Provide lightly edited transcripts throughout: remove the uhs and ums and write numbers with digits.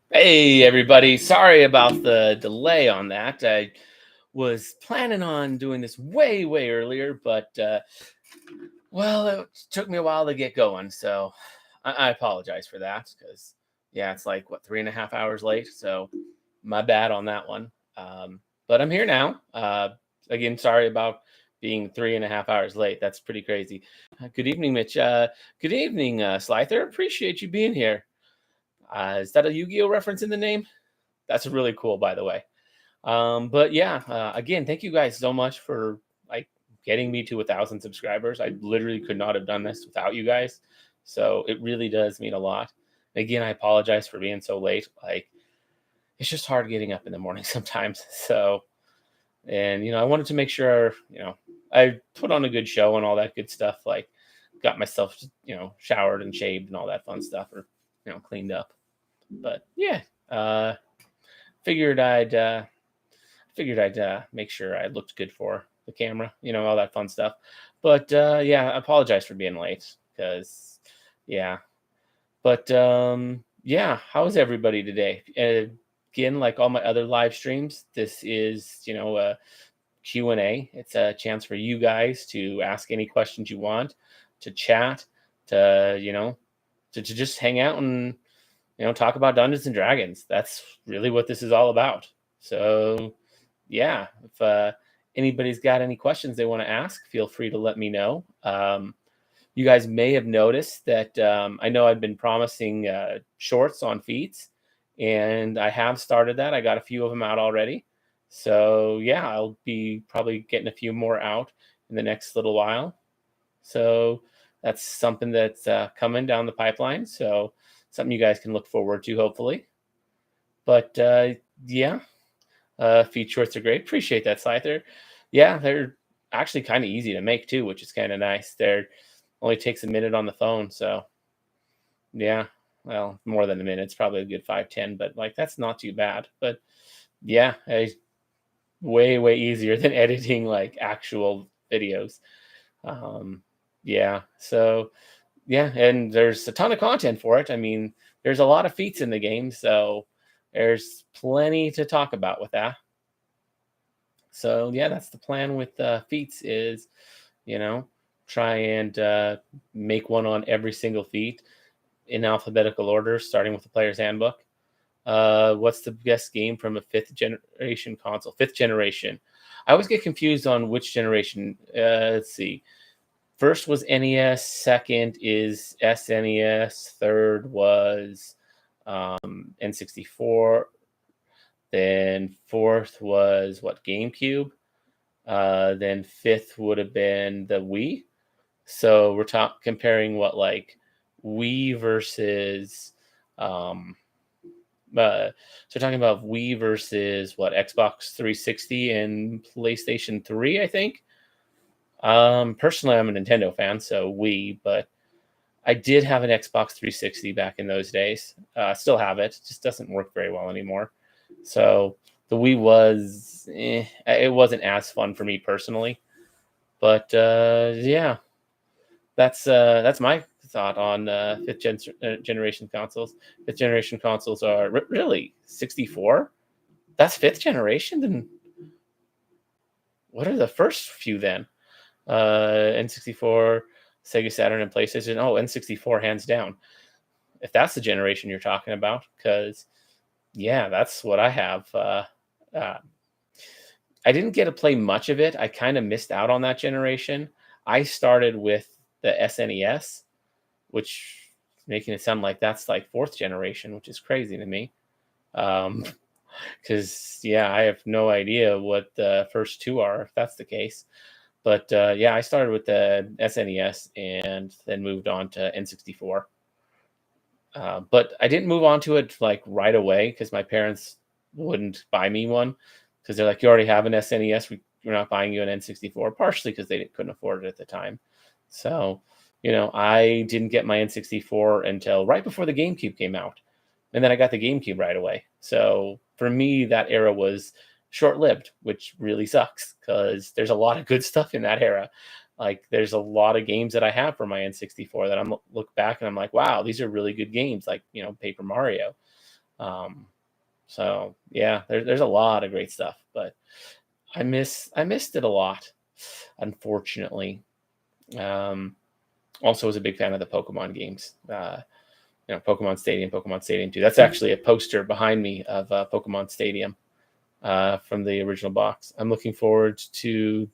Hey, everybody. Sorry about the delay on that. I was planning on doing this way earlier, but, well, it took me a while to get going. So I apologize for that because, yeah, it's like, what, 3.5 hours late. So my bad on that one. But I'm here now. Again, sorry about being 3.5 hours late. That's pretty crazy. Good evening, Mitch. Good evening, Slither. Appreciate you being here. Is that a Yu-Gi-Oh reference in the name? That's really cool, by the way. But yeah, again, thank you guys so much for like getting me to 1,000 subscribers. I literally could not have done this without you guys. So it really does mean a lot. Again, I apologize for being so late. Like it's just hard getting up in the morning sometimes. So, and I wanted to make sure, I put on a good show and all that good stuff. Like got myself, showered and shaved and all that fun stuff, or cleaned up. But yeah, uh, figured I'd make sure I looked good for the camera, all that fun stuff. But yeah, I apologize for being late because yeah. But yeah, how's everybody today? Again, like all my other live streams, this is a Q&A. It's a chance for you guys to ask any questions you want, to chat, to to just hang out and talk about Dungeons and Dragons. That's really what this is all about. So yeah, if anybody's got any questions they want to ask, feel free to let me know. You guys may have noticed that I know I've been promising shorts on feeds, and I have started that. I got a few of them out already. So yeah, I'll be probably getting a few more out in the next little while. So that's something that's coming down the pipeline. So something you guys can look forward to, hopefully. But yeah, feed shorts are great. Appreciate that, Scyther. Yeah, they're actually kind of easy to make too, which is kind of nice. They're only takes a minute on the phone, so yeah. Well, more than a minute. It's probably a good 5-10, but like that's not too bad. But yeah, way easier than editing like actual videos. Um, yeah, so yeah, and there's a ton of content for it. I mean, there's a lot of feats in the game, so there's plenty to talk about with that. So yeah, that's the plan with feats is, you know, try and make one on every single feat in alphabetical order, starting with the player's handbook. What's the best game from a fifth generation console? Fifth generation. I always get confused on which generation. Let's see. First was NES. Second is SNES. Third was N64. Then fourth was what, GameCube. Then fifth would have been the Wii. So we're comparing what, like Wii versus so talking about Wii versus what, Xbox 360 and PlayStation 3, I think. Personally, I'm a Nintendo fan, so Wii, but I did have an Xbox 360 back in those days. Still have it, just doesn't work very well anymore. So the Wii was, it wasn't as fun for me personally. But yeah, that's my thought on generation consoles. Fifth generation consoles are really 64. That's fifth generation. Then what are the first few then? N64, Sega Saturn, and PlayStation. Oh, N64 hands down. If that's the generation you're talking about, because yeah, that's what I have. Uh, I didn't get to play much of it. I kind of missed out on that generation. I started with the SNES, which is making it sound like that's like fourth generation, which is crazy to me. Because yeah, I have no idea what the first two are if that's the case. But yeah, I started with the SNES and then moved on to N64. But I didn't move on to it like right away because my parents wouldn't buy me one because they're like, you already have an SNES. We're not buying you an N64, partially because they couldn't afford it at the time. So, I didn't get my N64 until right before the GameCube came out. And then I got the GameCube right away. So for me, that era was short lived, which really sucks because there's a lot of good stuff in that era. Like there's a lot of games that I have for my N64 that I'm look back and I'm like, wow, these are really good games. Like Paper Mario. Um, so yeah, there's a lot of great stuff, but I missed it a lot, unfortunately. Um, Also, was a big fan of the Pokemon games. Pokemon Stadium 2. That's actually a poster behind me of Pokemon Stadium from the original box. I'm looking forward to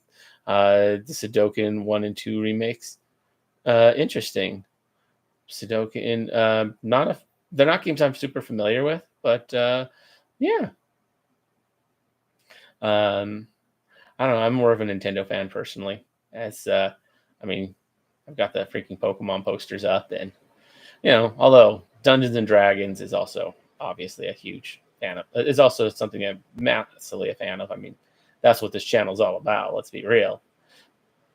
the Sudoku 1 and 2 remakes. Interesting. Sudoku, not a, they're not games I'm super familiar with, but yeah. Um, I don't know. I'm more of a Nintendo fan personally. As I mean, I've got the freaking Pokemon posters up, and although Dungeons and Dragons is also obviously a huge fan of, is also something I'm massively a fan of. I mean, that's what this channel is all about. Let's be real.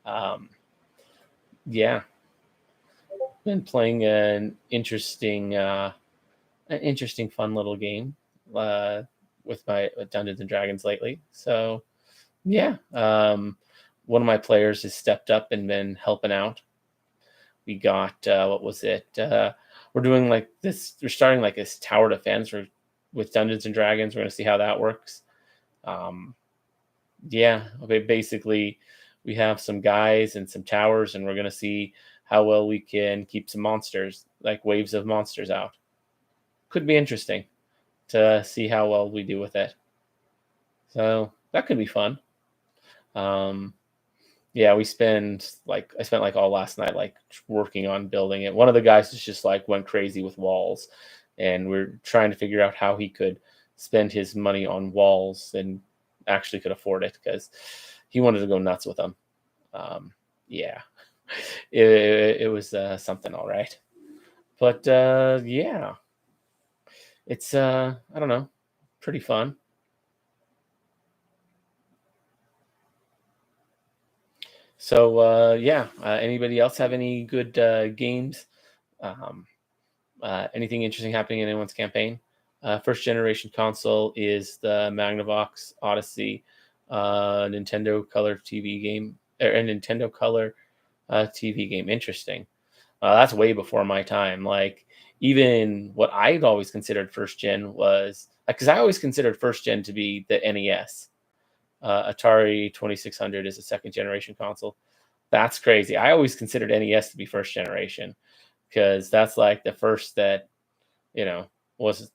Um, yeah, been playing an interesting, fun little game uh, with my Dungeons and Dragons lately. So yeah, one of my players has stepped up and been helping out. We got what was it? We're doing like this. We're starting like this tower defense with Dungeons and Dragons. We're gonna see how that works. Um, yeah, okay. Basically, we have some guys and some towers, and we're gonna see how well we can keep some monsters, like waves of monsters, out. Could be interesting to see how well we do with it. So that could be fun. Um, Yeah, I spent like all last night like working on building it. One of the guys just like went crazy with walls, and we're trying to figure out how he could spend his money on walls and actually could afford it because he wanted to go nuts with them. Yeah, it was something, all right. But yeah, it's I don't know, pretty fun. So yeah, anybody else have any good games? Um, Anything interesting happening in anyone's campaign? First generation console is the Magnavox Odyssey Nintendo Color TV game, or a Nintendo Color TV game. Interesting. That's way before my time. Like, even what I'd always considered first gen was because I always considered first gen to be the NES. Atari 2600 is a second generation console. That's crazy. I always considered NES to be first generation because that's like the first that you know was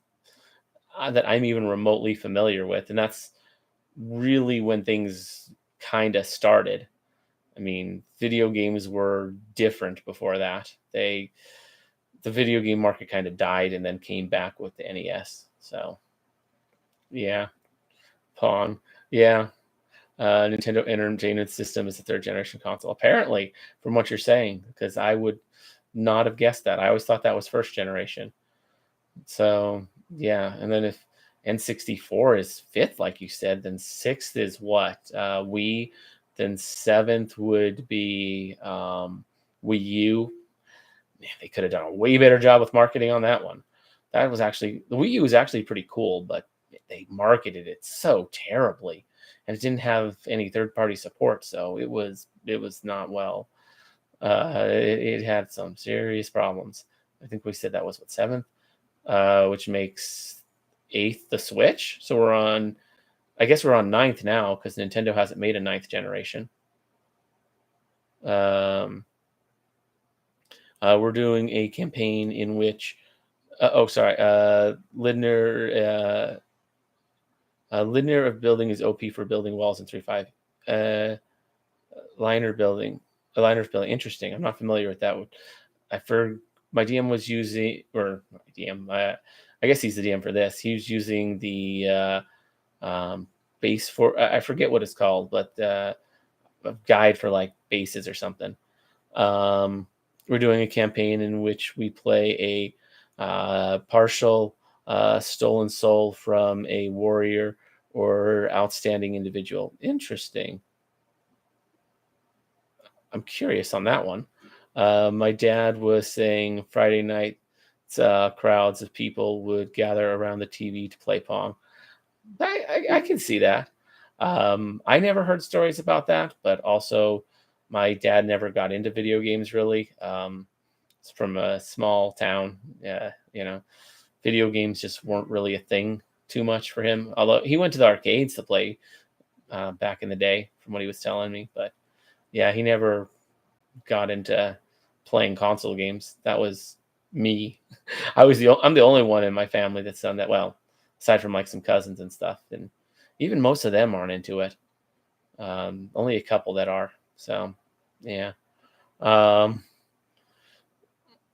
that I'm even remotely familiar with, and that's really when things kind of started. I mean, video games were different before that. The video game market kind of died and then came back with the NES. So yeah, Pong. Yeah, Nintendo Entertainment System is the third generation console. Apparently, from what you're saying, because I would not have guessed that. I always thought that was first generation. So yeah, and then if N64 is fifth, like you said, then sixth is what? Wii. Then seventh would be Wii U. Man, they could have done a way better job with marketing on that one. That was actually the Wii U was actually pretty cool, but they marketed it so terribly, and it didn't have any third party support, so it was not well. It had some serious problems. I think we said that was what, seventh, which makes eighth the Switch. So I guess we're on ninth now because Nintendo hasn't made a ninth generation. Um, we're doing a campaign in which, oh, sorry, linear of building is OP for building walls in 3.5. Uh, liner building, a liner of building. Interesting. I'm not familiar with that one. I for My DM was using, or my DM. I guess he's the DM for this. He was using the base for. I forget what it's called, but a guide for like bases or something. Um, we're doing a campaign in which we play a partial stolen soul from a warrior or outstanding individual. Interesting. I'm curious on that one. My dad was saying Friday night crowds of people would gather around the TV to play Pong. I can see that. I never heard stories about that, but also my dad never got into video games really. It's from a small town, video games just weren't really a thing too much for him. Although he went to the arcades to play back in the day, from what he was telling me. But yeah, he never got into playing console games. That was me. I'm the only one in my family that's done that. Well, aside from like some cousins and stuff, and even most of them aren't into it. Only a couple that are. So, yeah. Um,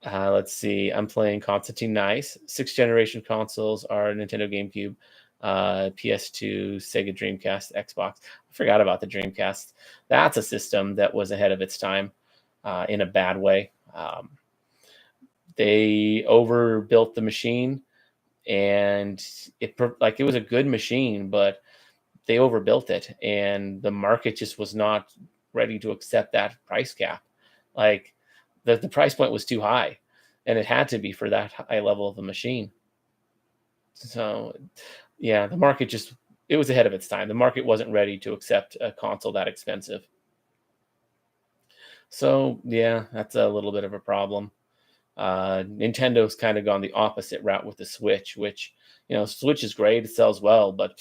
let's see. I'm playing Constantine Nice. Sixth generation consoles are Nintendo GameCube, PS2, Sega Dreamcast, Xbox. I forgot about the Dreamcast. That's a system that was ahead of its time in a bad way. They overbuilt the machine, and it was a good machine, but they overbuilt it, and the market just was not ready to accept that price cap. Like the price point was too high, and it had to be for that high level of a machine. So yeah, the market just it was ahead of its time. The market wasn't ready to accept a console that expensive. So yeah, that's a little bit of a problem. Nintendo's kind of gone the opposite route with the Switch, which Switch is great, it sells well, but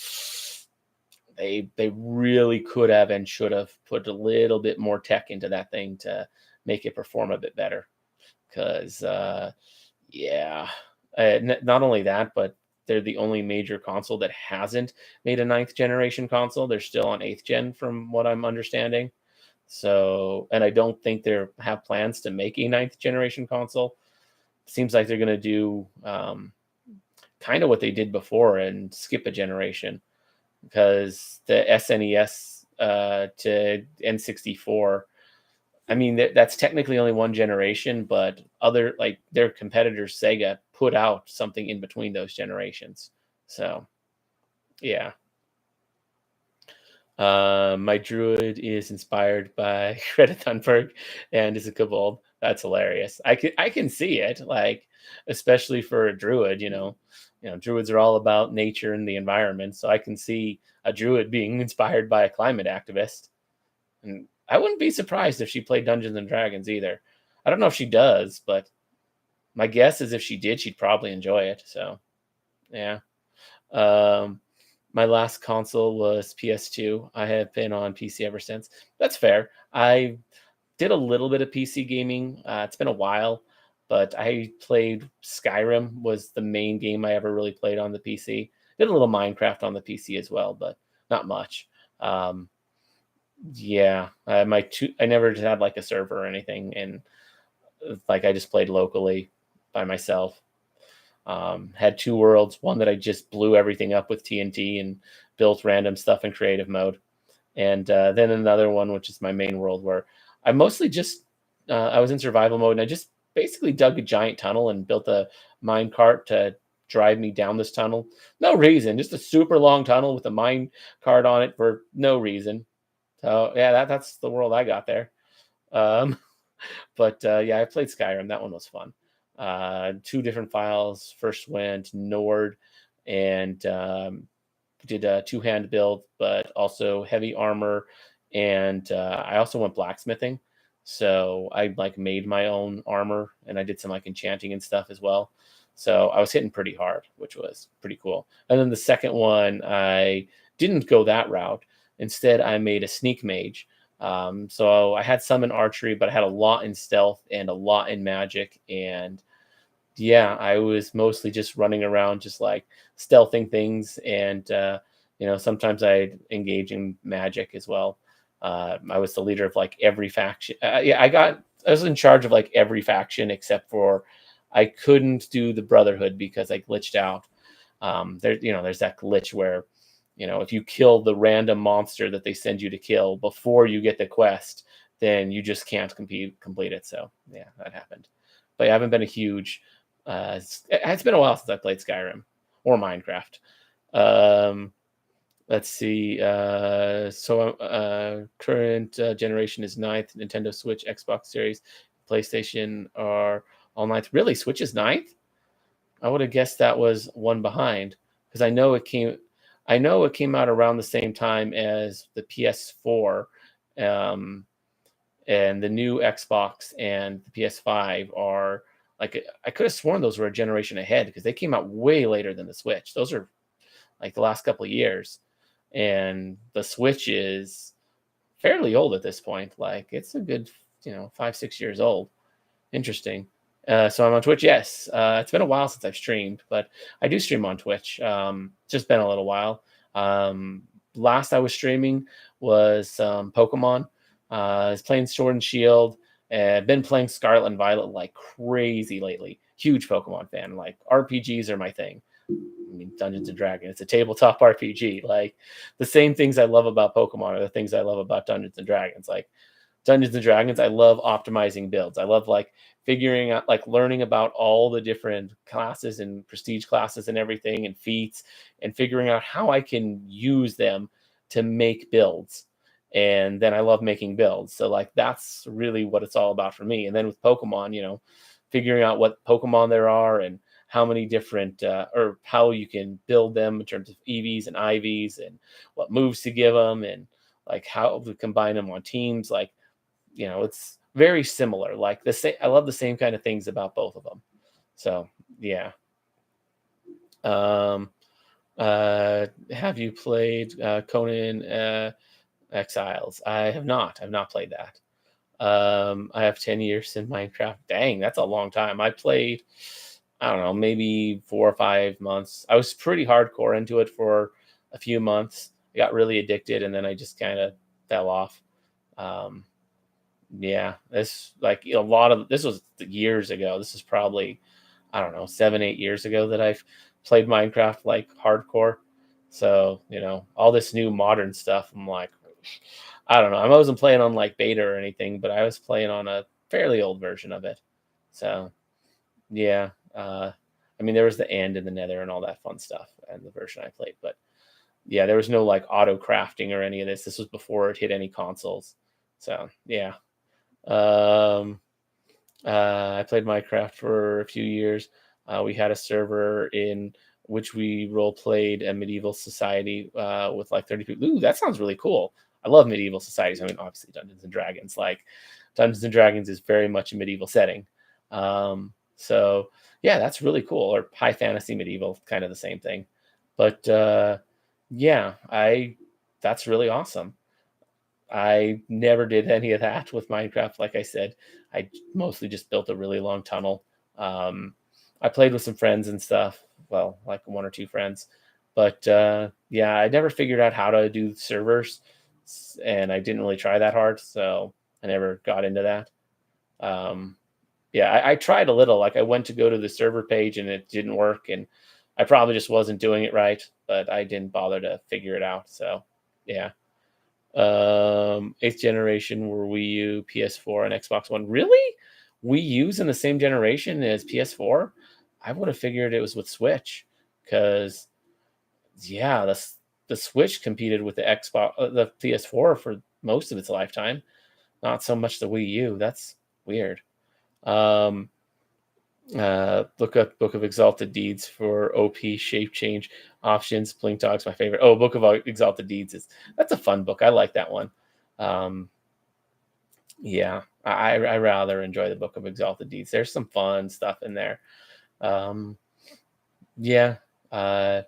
they really could have and should have put a little bit more tech into that thing to make it perform a bit better. Because yeah, not only that, but they're the only major console that hasn't made a ninth generation console. They're still on eighth gen, from what I'm understanding. So, and I don't think they have plans to make a ninth generation console. Seems like they're going to do kind of what they did before and skip a generation, because the SNES to N64, I mean, that's technically only one generation, but other like their competitors, Sega, put out something in between those generations. So, yeah. My druid is inspired by Greta Thunberg and is a kobold. That's hilarious. I can see it, like, especially for a druid. Druids are all about nature and the environment, so I can see a druid being inspired by a climate activist. And I wouldn't be surprised if she played Dungeons and Dragons either. I don't know if she does, but my guess is if she did, she'd probably enjoy it. So, yeah. Um, my last console was PS2. I have been on PC ever since. That's fair. I did a little bit of PC gaming. It's been a while, but I played Skyrim was the main game I ever really played on the PC. Did a little Minecraft on the PC as well, but not much. Um, yeah, I never had like a server or anything, and like I just played locally by myself. Had two worlds, one that I just blew everything up with TNT and built random stuff in creative mode, and then another one, which is my main world, where I mostly just I was in survival mode, and I just basically dug a giant tunnel and built a mine cart to drive me down this tunnel. No reason, just a super long tunnel with a mine cart on it for no reason. So yeah, that's the world I got there. Um, but yeah, I played Skyrim. That one was fun. Two different files. First went Nord and did a two-hand build, but also heavy armor, and I also went blacksmithing. So I like made my own armor, and I did some like enchanting and stuff as well. So I was hitting pretty hard, which was pretty cool. And then the second one, I didn't go that route. Instead, I made a sneak mage. So I had some in archery, but I had a lot in stealth and a lot in magic. And yeah, I was mostly just running around, just like stealthing things. And, sometimes I'd engage in magic as well. I was the leader of like every faction. Yeah, I was in charge of like every faction except for I couldn't do the Brotherhood because I glitched out. There's that glitch where if you kill the random monster that they send you to kill before you get the quest, then you just can't complete it. So yeah, that happened. But yeah, I haven't been a huge. It's been a while since I played Skyrim or Minecraft. Let's see. Current generation is ninth. Nintendo Switch, Xbox Series, PlayStation are all ninth. Really, Switch is ninth? I would have guessed that was one behind, because I know it came out around the same time as the PS4, and the new Xbox and the PS5 are Like I could have sworn those were a generation ahead because they came out way later than the Switch. Those are like the last couple of years, and the Switch is fairly old at this point. Like it's a good 5 6 years old. Interesting. So I'm on Twitch. Yes, it's been a while since I've streamed, but I do stream on Twitch. It's just been a little while. Last I was streaming was Pokemon. I was playing Sword and Shield. I've been playing Scarlet and Violet like crazy lately. Huge Pokemon fan. Like RPGs are my thing. I mean, Dungeons and Dragons. It's a tabletop RPG. Like the same things I love about Pokemon are the things I love about Dungeons and Dragons. Like Dungeons and Dragons, I love optimizing builds. I love like figuring out, like learning about all the different classes and prestige classes and everything and feats and figuring out how I can use them to make builds. And then I love making builds. So like that's really what it's all about for me. And then with Pokemon, figuring out what Pokemon there are and how many different or how you can build them in terms of EVs and IVs and what moves to give them and like how to combine them on teams. Like it's very similar. Like the same, I love the same kind of things about both of them. So yeah. Um, have you played Conan Exiles? I have not. I've not played that. I have 10 years in Minecraft. Dang, that's a long time. I played, I don't know, maybe 4 or 5 months. I was pretty hardcore into it for a few months. I got really addicted, and then I just kind of fell off. Um, yeah, this like a lot of this was years ago. This is probably, I don't know, 7 8 years ago that I've played Minecraft like hardcore. So all this new modern stuff. I'm like, I don't know. I wasn't playing on like beta or anything, but I was playing on a fairly old version of it. So yeah, I mean there was the end and the Nether and all that fun stuff and the version I played, but yeah, there was no like auto crafting or any of this. This was before it hit any consoles. So yeah. Um, I played Minecraft for a few years. We had a server in which we role played a medieval society with like 30 people. Ooh, that sounds really cool. I love medieval societies. I mean, obviously Dungeons and Dragons. Like Dungeons and Dragons is very much a medieval setting. So yeah, that's really cool. Or high fantasy medieval, kind of the same thing. But yeah, I that's really awesome. I never did any of that with Minecraft. Like I said, I mostly just built a really long tunnel. I played with some friends and stuff. Well, like one or two friends, but yeah, I never figured out how to do servers, and I didn't really try that hard, so I never got into that. Um, yeah, I tried a little. Like I went to go to the server page and it didn't work, and I probably just wasn't doing it right, but I didn't bother to figure it out. So yeah. Eighth generation were Wii U, PS4, and Xbox One. Really? Wii U's in the same generation as PS4? I would have figured it was with Switch, because yeah, the Switch competed with the the PS4 for most of its lifetime. Not so much the Wii U. That's weird. Um, look up Book of Exalted Deeds for OP shape change options. Blink Dog's my favorite. Oh, Book of Exalted Deeds that's a fun book. I like that one. Um, yeah, I rather enjoy the Book of Exalted Deeds. There's some fun stuff in there. Um, yeah, uh,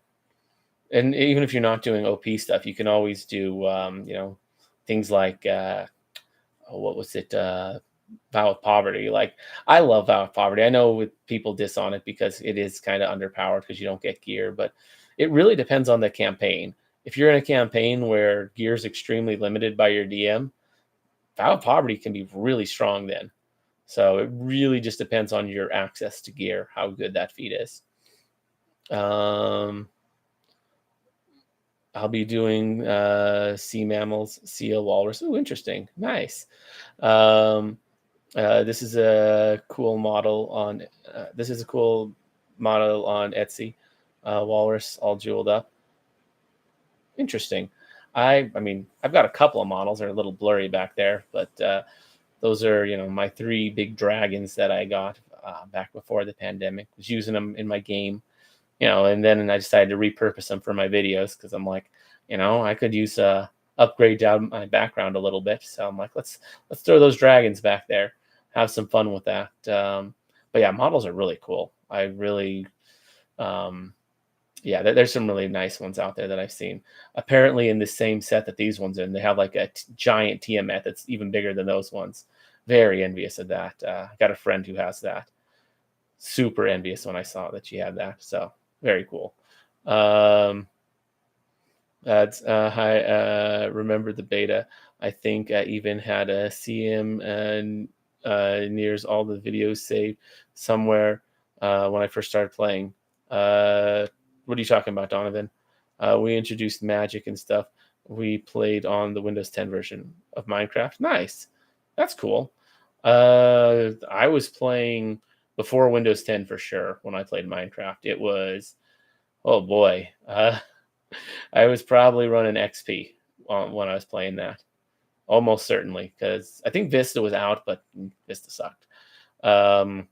and even if you're not doing OP stuff, you can always do things like what was it? Vow of Poverty. Like I love Vow of Poverty. I know with people diss on it because it is kind of underpowered because you don't get gear, but it really depends on the campaign. If you're in a campaign where gear is extremely limited by your DM, Vow of Poverty can be really strong then. So it really just depends on your access to gear, how good that feat is. I'll be doing sea mammals, seal, walrus. Oh, interesting. Nice. Um, this is a cool model on. This is a cool model on Etsy. Walrus all jeweled up. Interesting. I mean, I've got a couple of models. They're a little blurry back there, but those are my three big dragons that I got back before the pandemic. Was using them in my game, and then I decided to repurpose them for my videos because I'm like, I could use upgrade down my background a little bit. So I'm like, let's throw those dragons back there, have some fun with that. But yeah, models are really cool. I really, um, yeah, there's some really nice ones out there that I've seen. Apparently, in the same set that these ones in, they have like a giant Tiamat that's even bigger than those ones. Very envious of that. I got a friend who has that. Super envious when I saw that she had that. So very cool. Um, that's I remember the beta. I think I even had a CM and nears all the videos saved somewhere when I first started playing. What are you talking about, Donovan? We introduced Magic and stuff. We played on the Windows 10 version of Minecraft. Nice, that's cool. I was playing before Windows 10 for sure when I played Minecraft. It was, oh boy. I was probably running XP when I was playing that. Almost certainly, because I think Vista was out, but Vista sucked. Um,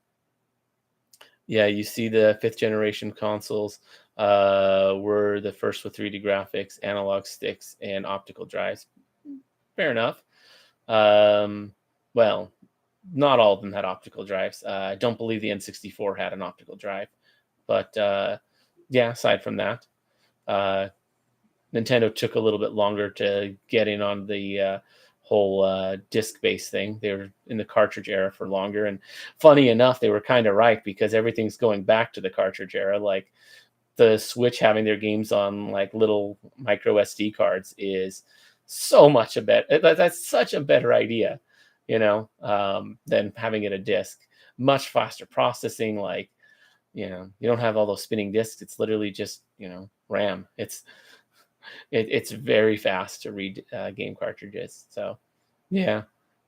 yeah, you see the fifth generation consoles were the first with 3D graphics, analog sticks, and optical drives. Fair enough. Um, well, not all of them had optical drives. I don't believe the N64 had an optical drive, but yeah, aside from that, uh, Nintendo took a little bit longer to get in on the whole disc-based thing. They were in the cartridge era for longer, and funny enough, they were kind of right because everything's going back to the cartridge era. Like the Switch having their games on like little micro SD cards is so much a better. That's such a better idea, than having it a disc. Much faster processing. Like you don't have all those spinning discs. It's literally just RAM. It's very fast to read game cartridges. So, yeah.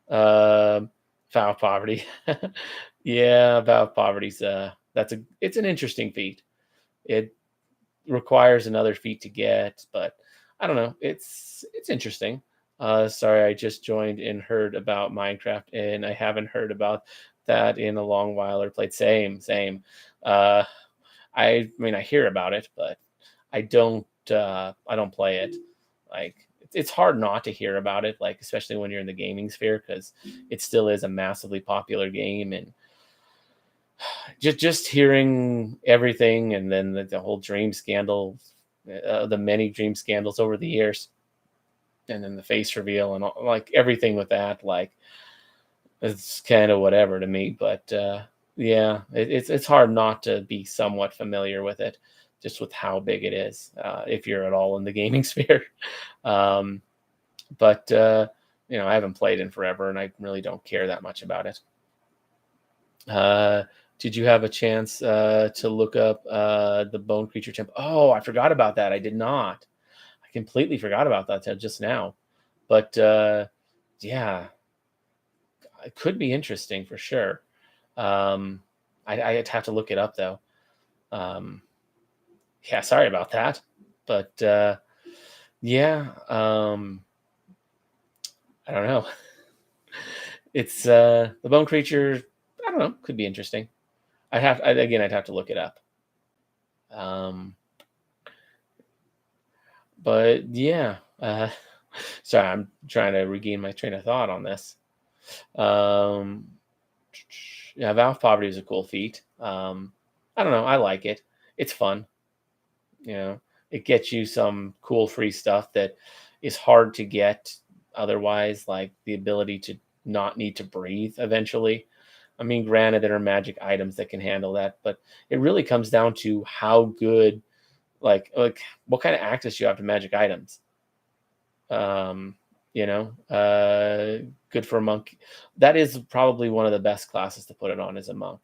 Um, Valve Poverty. Yeah, Valve Poverty's it's an interesting feat. It requires another feat to get, but I don't know. It's interesting. Sorry, I just joined and heard about Minecraft, and I haven't heard about that in a long while or played. Same. Uh, I mean, I hear about it, but I don't play it. Like it's hard not to hear about it, like especially when you're in the gaming sphere, because it still is a massively popular game, and just hearing everything, and then the whole dream scandal, the many dream scandals over the years, and then the face reveal and all, like everything with that, like it's kind of whatever to me. But yeah, it's hard not to be somewhat familiar with it, just with how big it is, if you're at all in the gaming sphere. Um, but I haven't played in forever, and I really don't care that much about it. Uh, did you have a chance to look up the Bone Creature Temple? Oh, I forgot about that. I did not. I completely forgot about that till just now. But yeah, it could be interesting for sure. Um, I'd have to look it up though. Um, yeah, sorry about that. But yeah, I don't know. It's the Bone Creature. I don't know. Could be interesting. I'd have to look it up. Um, but yeah, sorry, I'm trying to regain my train of thought on this. Um, yeah, Valve Poverty is a cool feat. I don't know. I like it. It's fun. You know, it gets you some cool free stuff that is hard to get otherwise, like the ability to not need to breathe eventually. I mean, granted, there are magic items that can handle that, but it really comes down to how good, like what kind of access you have to magic items. Um, good for a monk. That is probably one of the best classes to put it on as a monk.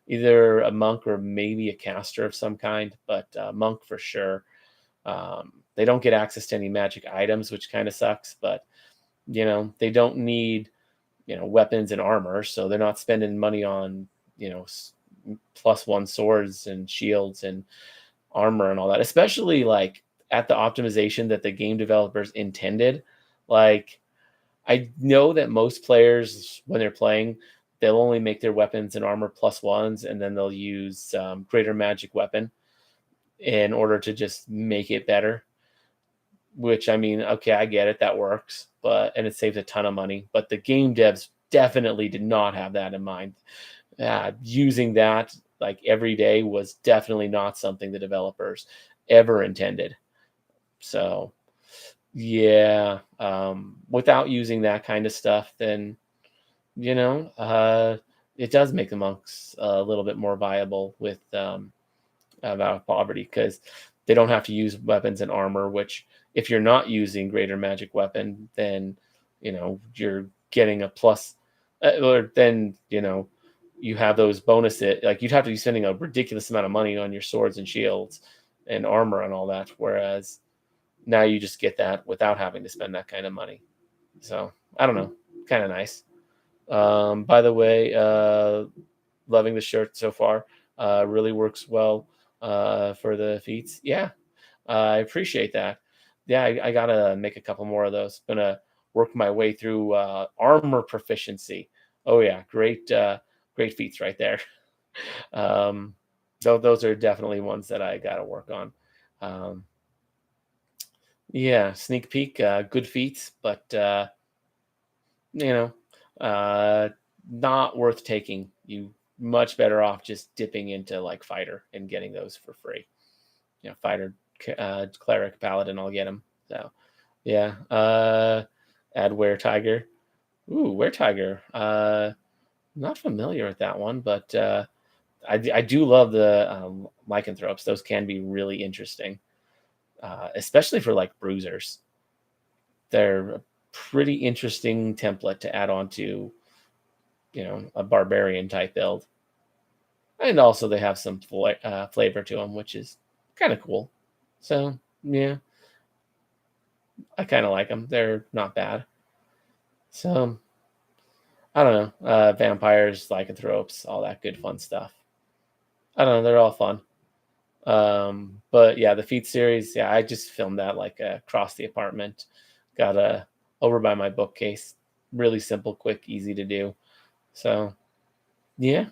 Either a monk or maybe a caster of some kind, but monk for sure. They don't get access to any magic items, which kind of sucks, but they don't need weapons and armor, so they're not spending money on +1 swords and shields and armor and all that, especially like at the optimization that the game developers intended. Like, I know that most players, when they're playing, they'll only make their weapons and armor +1s, and then they'll use greater magic weapon in order to just make it better. Which, I mean, okay, I get it, that works, and it saves a ton of money. But the game devs definitely did not have that in mind. using that like every day was definitely not something the developers ever intended. So yeah, without using that kind of stuff, then you know, it does make the monks a little bit more viable with about poverty because they don't have to use weapons and armor. Which, if you're not using greater magic weapon, then you're getting a plus, or then you have those bonuses. Like you'd have to be spending a ridiculous amount of money on your swords and shields and armor and all that. Whereas now you just get that without having to spend that kind of money. So I don't know, kind of nice. By the way, loving the shirt so far. Really works well for the feats. Yeah, I appreciate that. Yeah, I gotta make a couple more of those. Gonna work my way through armor proficiency. Oh yeah, great feats right there. Um, so those are definitely ones that I gotta work on. Um, yeah, sneak peek, good feats, but you know, uh, not worth taking. You much better off just dipping into like fighter and getting those for free. Fighter, cleric, paladin, I'll get them. So yeah, add were tiger. Ooh, were tiger. Not familiar with that one, but I do love the lycanthropes. Those can be really interesting, especially for like bruisers. They're a pretty interesting template to add on to a barbarian type build, and also they have some flavor to them, which is kind of cool. So yeah, I kind of like them. They're not bad. So I don't know, vampires, lycanthropes, all that good fun stuff. I don't know, they're all fun. But yeah, the feat series, yeah, I just filmed that like across the apartment. Got over by my bookcase. Really simple, quick, easy to do. So yeah,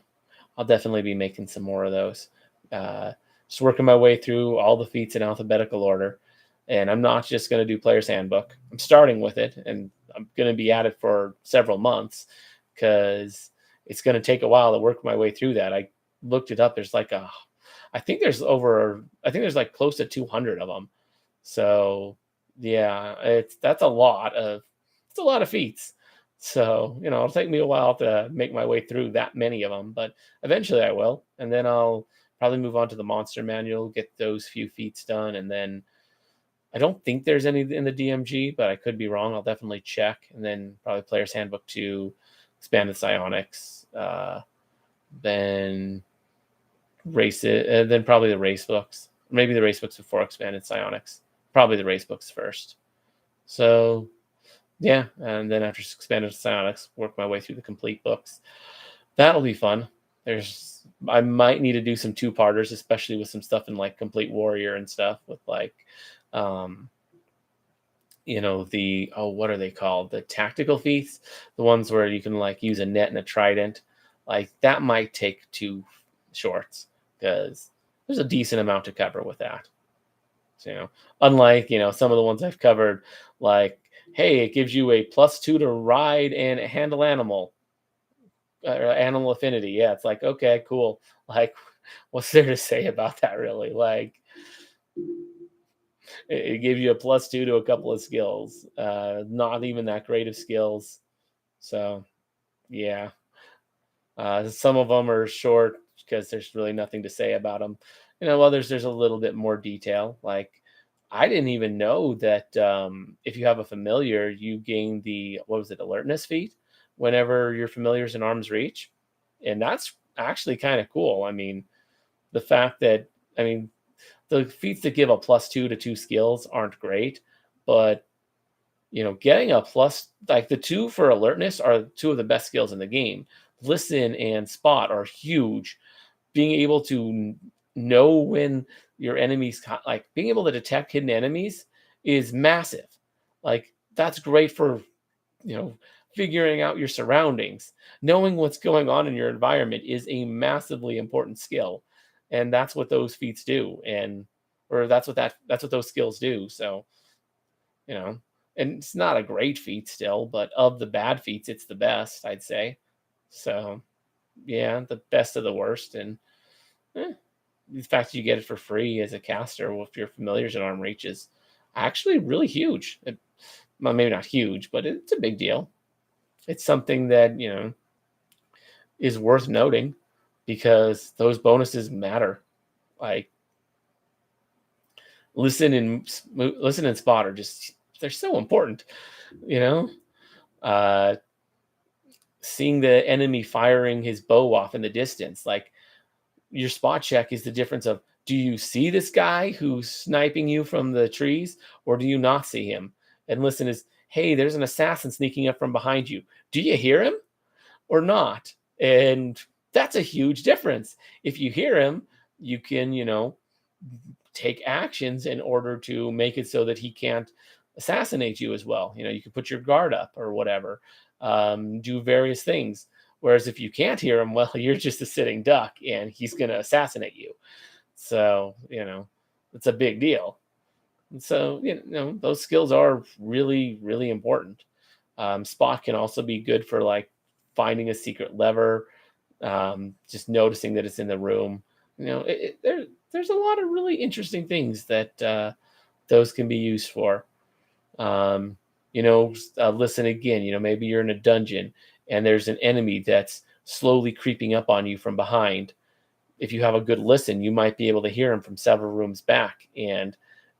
I'll definitely be making some more of those. Uh, just working my way through all the feats in alphabetical order. And I'm not just going to do Player's Handbook. I'm starting with it, and I'm going to be at it for several months because it's going to take a while to work my way through that. I looked it up. I think there's like close to 200 of them. So yeah, it's a lot of feats. So, it'll take me a while to make my way through that many of them, but eventually I will. And then I'll probably move on to the monster manual, get those few feats done. And then I don't think there's any in the DMG, but I could be wrong. I'll definitely check. And then probably Player's Handbook 2, Expanded Psionics, then race it, and then probably the race books. Maybe the race books before Expanded Psionics. Probably the race books first. So yeah, and then after Expanded Psionics, work my way through the complete books. That'll be fun. I might need to do some two-parters, especially with some stuff in like Complete Warrior and stuff with like, um, what are they called? The tactical feats, the ones where you can like use a net and a trident. Like that might take two shorts because there's a decent amount to cover with that. So, unlike, some of the ones I've covered, like, hey, it gives you a +2 to ride and handle animal, or animal affinity. Yeah, it's like, okay, cool. Like, what's there to say about that, really? Like, it gives you a +2 to a couple of skills. Not even that great of skills. So, yeah. Some of them are short because there's really nothing to say about them. Others there's a little bit more detail. Like I didn't even know that if you have a familiar, you gain the what was it, alertness feat whenever your familiar's in arm's reach, and that's actually kind of cool. I mean, the fact that I mean the feats that give a +2 to two skills aren't great, but getting a plus, like the two for alertness are two of the best skills in the game. Listen and spot are huge. Being able to know when your enemies, like being able to detect hidden enemies is massive. Like that's great for, you know, figuring out your surroundings. Knowing what's going on in your environment is a massively important skill. And that's what those feats do. Or that's what those skills do. So, you know, and it's not a great feat still, but of the bad feats, it's the best, I'd say. So, yeah, the best of the worst, and eh, the fact that you get it for free as a caster with your familiars at arm reach is actually really huge. Well, maybe not huge, but it's a big deal. It's something that is worth noting because those bonuses matter. Like listen and spot are just they're so important. You know, uh, seeing the enemy firing his bow off in the distance, like your spot check is the difference of do you see this guy who's sniping you from the trees or do you not see him? And listen is, hey, there's an assassin sneaking up from behind you. Do you hear him or not? And that's a huge difference. If you hear him, you can, take actions in order to make it so that he can't assassinate you as well. You can put your guard up or whatever, do various things. Whereas if you can't hear him, well, you're just a sitting duck and he's going to assassinate you. So, it's a big deal. And so, those skills are really, really important. Spot can also be good for like finding a secret lever, just noticing that it's in the room. There's a lot of really interesting things that those can be used for. Um, listen again. Maybe you're in a dungeon and there's an enemy that's slowly creeping up on you from behind. If you have a good listen, you might be able to hear him from several rooms back and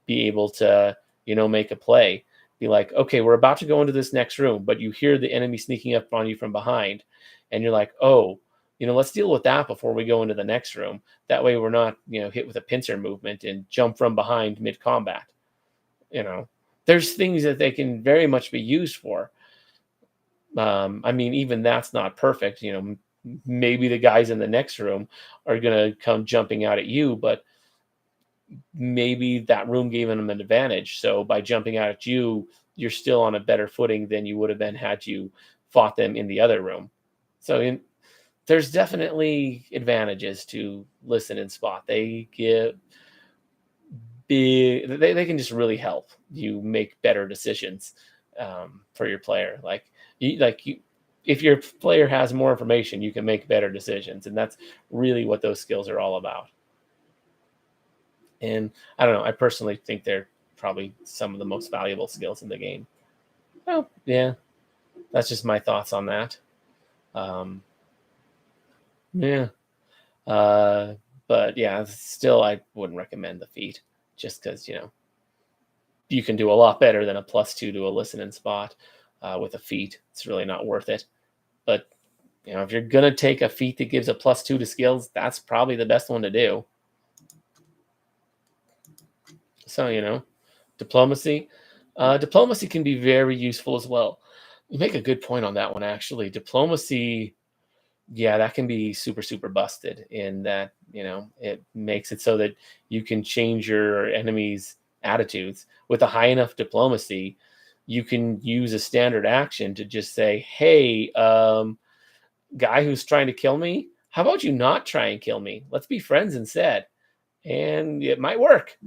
be able to, make a play. Be like, okay, we're about to go into this next room, but you hear the enemy sneaking up on you from behind, and you're like, oh, let's deal with that before we go into the next room. That way, we're not, hit with a pincer movement and jump from behind mid combat. You know, there's things that they can very much be used for. I mean, even that's not perfect. Maybe the guys in the next room are going to come jumping out at you, but maybe that room gave them an advantage. So by jumping out at you, you're still on a better footing than you would have been had you fought them in the other room. So there's definitely advantages to listen and spot. They give they can just really help you make better decisions for your player. If your player has more information, you can make better decisions, and that's really what those skills are all about. And I don't know. I personally think they're probably some of the most valuable skills in the game. Oh, yeah, that's just my thoughts on that. Um, yeah, uh, but yeah, still, I wouldn't recommend the feat just because you can do a lot better than a +2 to a listen and spot with a feat. It's really not worth it. But if you're gonna take a feat that gives a +2 to skills, that's probably the best one to do. So diplomacy. Diplomacy can be very useful as well. You make a good point on that one, actually. Diplomacy, yeah, that can be super, super busted in that, it makes it so that you can change your enemy's attitudes. With a high enough diplomacy, you can use a standard action to just say, hey, guy who's trying to kill me, how about you not try and kill me? Let's be friends instead. And it might work.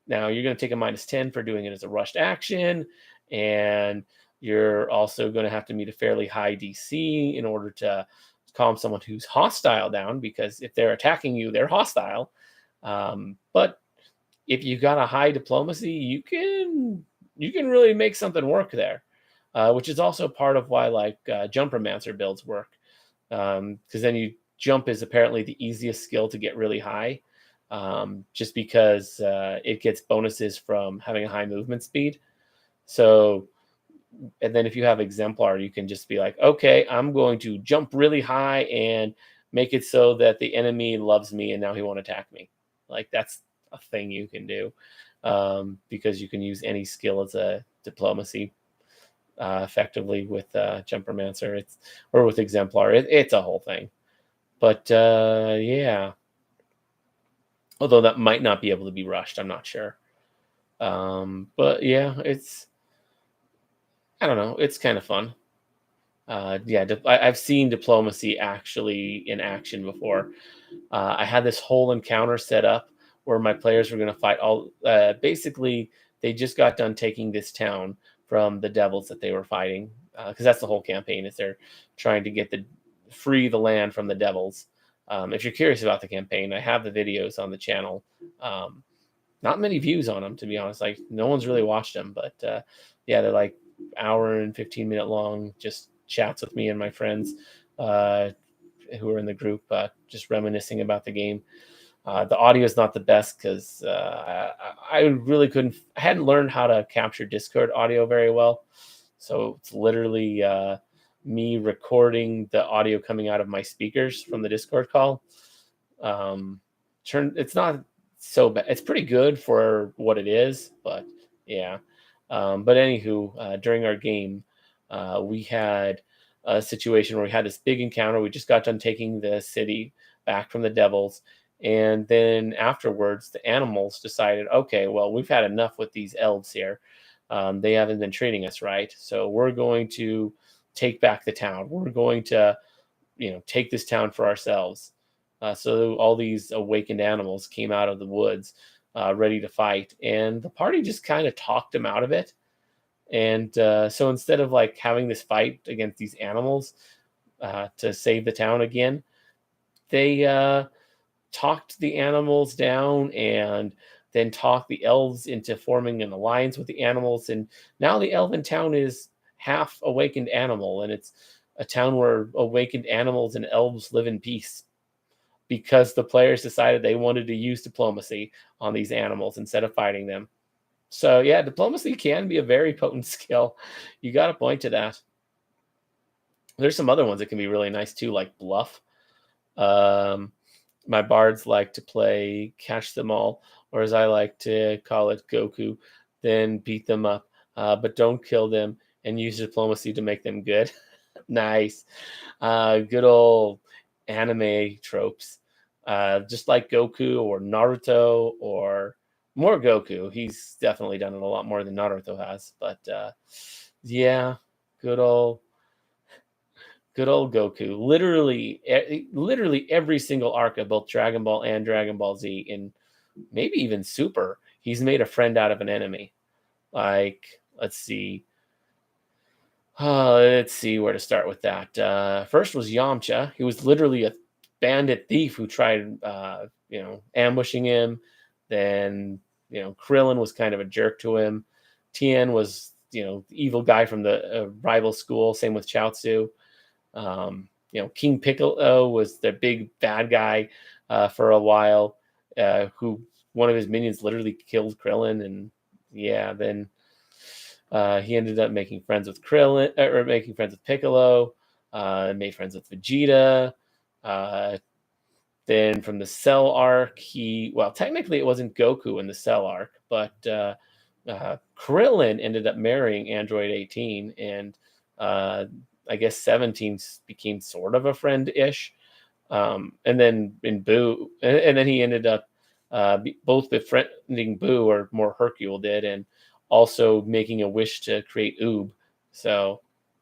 Now you're going to take a -10 for doing it as a rushed action, and you're also going to have to meet a fairly high DC in order to calm someone who's hostile down, because if they're attacking you, they're hostile. But if you got a high diplomacy, you can really make something work there, which is also part of why Jumpermancer builds work, because then jump is apparently the easiest skill to get really high, just because it gets bonuses from having a high movement speed. So, and then if you have exemplar, you can just be like, okay, I'm going to jump really high and make it so that the enemy loves me and now he won't attack me. Like that's a thing you can do, because you can use any skill as a diplomacy effectively with Jumpermancer. Or with exemplar. It's a whole thing. But yeah. Although that might not be able to be rushed, I'm not sure. But yeah, I don't know, it's kind of fun. Yeah, I've seen diplomacy actually in action before. I had this whole encounter set up where my players were going to fight all. Basically, they just got done taking this town from the devils that they were fighting, because that's the whole campaign. Is they're trying to get free the land from the devils. If you're curious about the campaign, I have the videos on the channel. Um, Not many views on them, to be honest. Like no one's really watched them, but yeah, they're like hour and 15-minute long, just chats with me and my friends uh, who are in the group, just reminiscing about the game. The audio is not the best because I really couldn't. I hadn't learned how to capture Discord audio very well, so it's literally me recording the audio coming out of my speakers from the Discord call. Um, it's not so bad. It's pretty good for what it is, but yeah. But anywho, during our game, we had a situation where we had this big encounter. We just got done taking the city back from the devils. And then afterwards, the animals decided, okay, well, we've had enough with these elves here. They haven't been treating us right. So we're going to take back the town. We're going to, take this town for ourselves. So all these awakened animals came out of the woods, ready to fight, and the party just kind of talked them out of it. And so instead of like having this fight against these animals to save the town again, they talked the animals down and then talked the elves into forming an alliance with the animals. And now the elven town is half awakened animal, and it's a town where awakened animals and elves live in peace because the players decided they wanted to use diplomacy on these animals instead of fighting them. So yeah, diplomacy can be a very potent skill. You got to point to that. There's some other ones that can be really nice too, like bluff. Um, my bards like to play catch them all, or as I like to call it, Goku. Then beat them up, but don't kill them, and use diplomacy to make them good. Nice. Good old anime tropes. Just like Goku or Naruto or more Goku. He's definitely done it a lot more than Naruto has. But yeah, good old Goku. Literally every single arc of both Dragon Ball and Dragon Ball Z, and maybe even Super, he's made a friend out of an enemy. Like, let's see where to start with that. First was Yamcha. He was literally a bandit thief who tried, ambushing him. Then, Krillin was kind of a jerk to him. Tien was, the evil guy from the rival school. Same with Chaozu. King Piccolo was the big bad guy for a while, who one of his minions literally killed Krillin. And yeah, then he ended up making friends with Krillin, or making friends with Piccolo, made friends with Vegeta. Then from the Cell arc, technically it wasn't Goku in the Cell arc, but Krillin ended up marrying Android 18, and I guess 17 became sort of a friend-ish. And then in Boo, and then he ended up both befriending Boo, or more Hercule did, and also making a wish to create Oob. So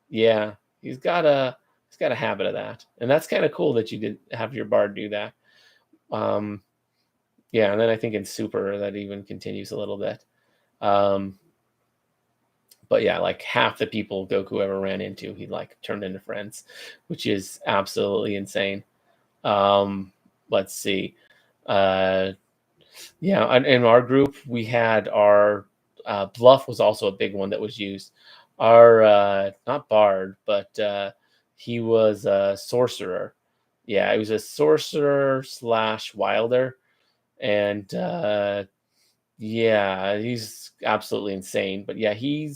yeah, he's got a habit of that, and that's kind of cool that you did have your bard do that. Yeah, and then I think in Super that even continues a little bit. But yeah, like half the people Goku ever ran into, he like turned into friends, which is absolutely insane. Let's see. Yeah, in our group, we had our bluff was also a big one that was used. Our not bard, but he was a sorcerer. Yeah, he was a sorcerer slash wilder, and yeah, he's absolutely insane. But yeah, he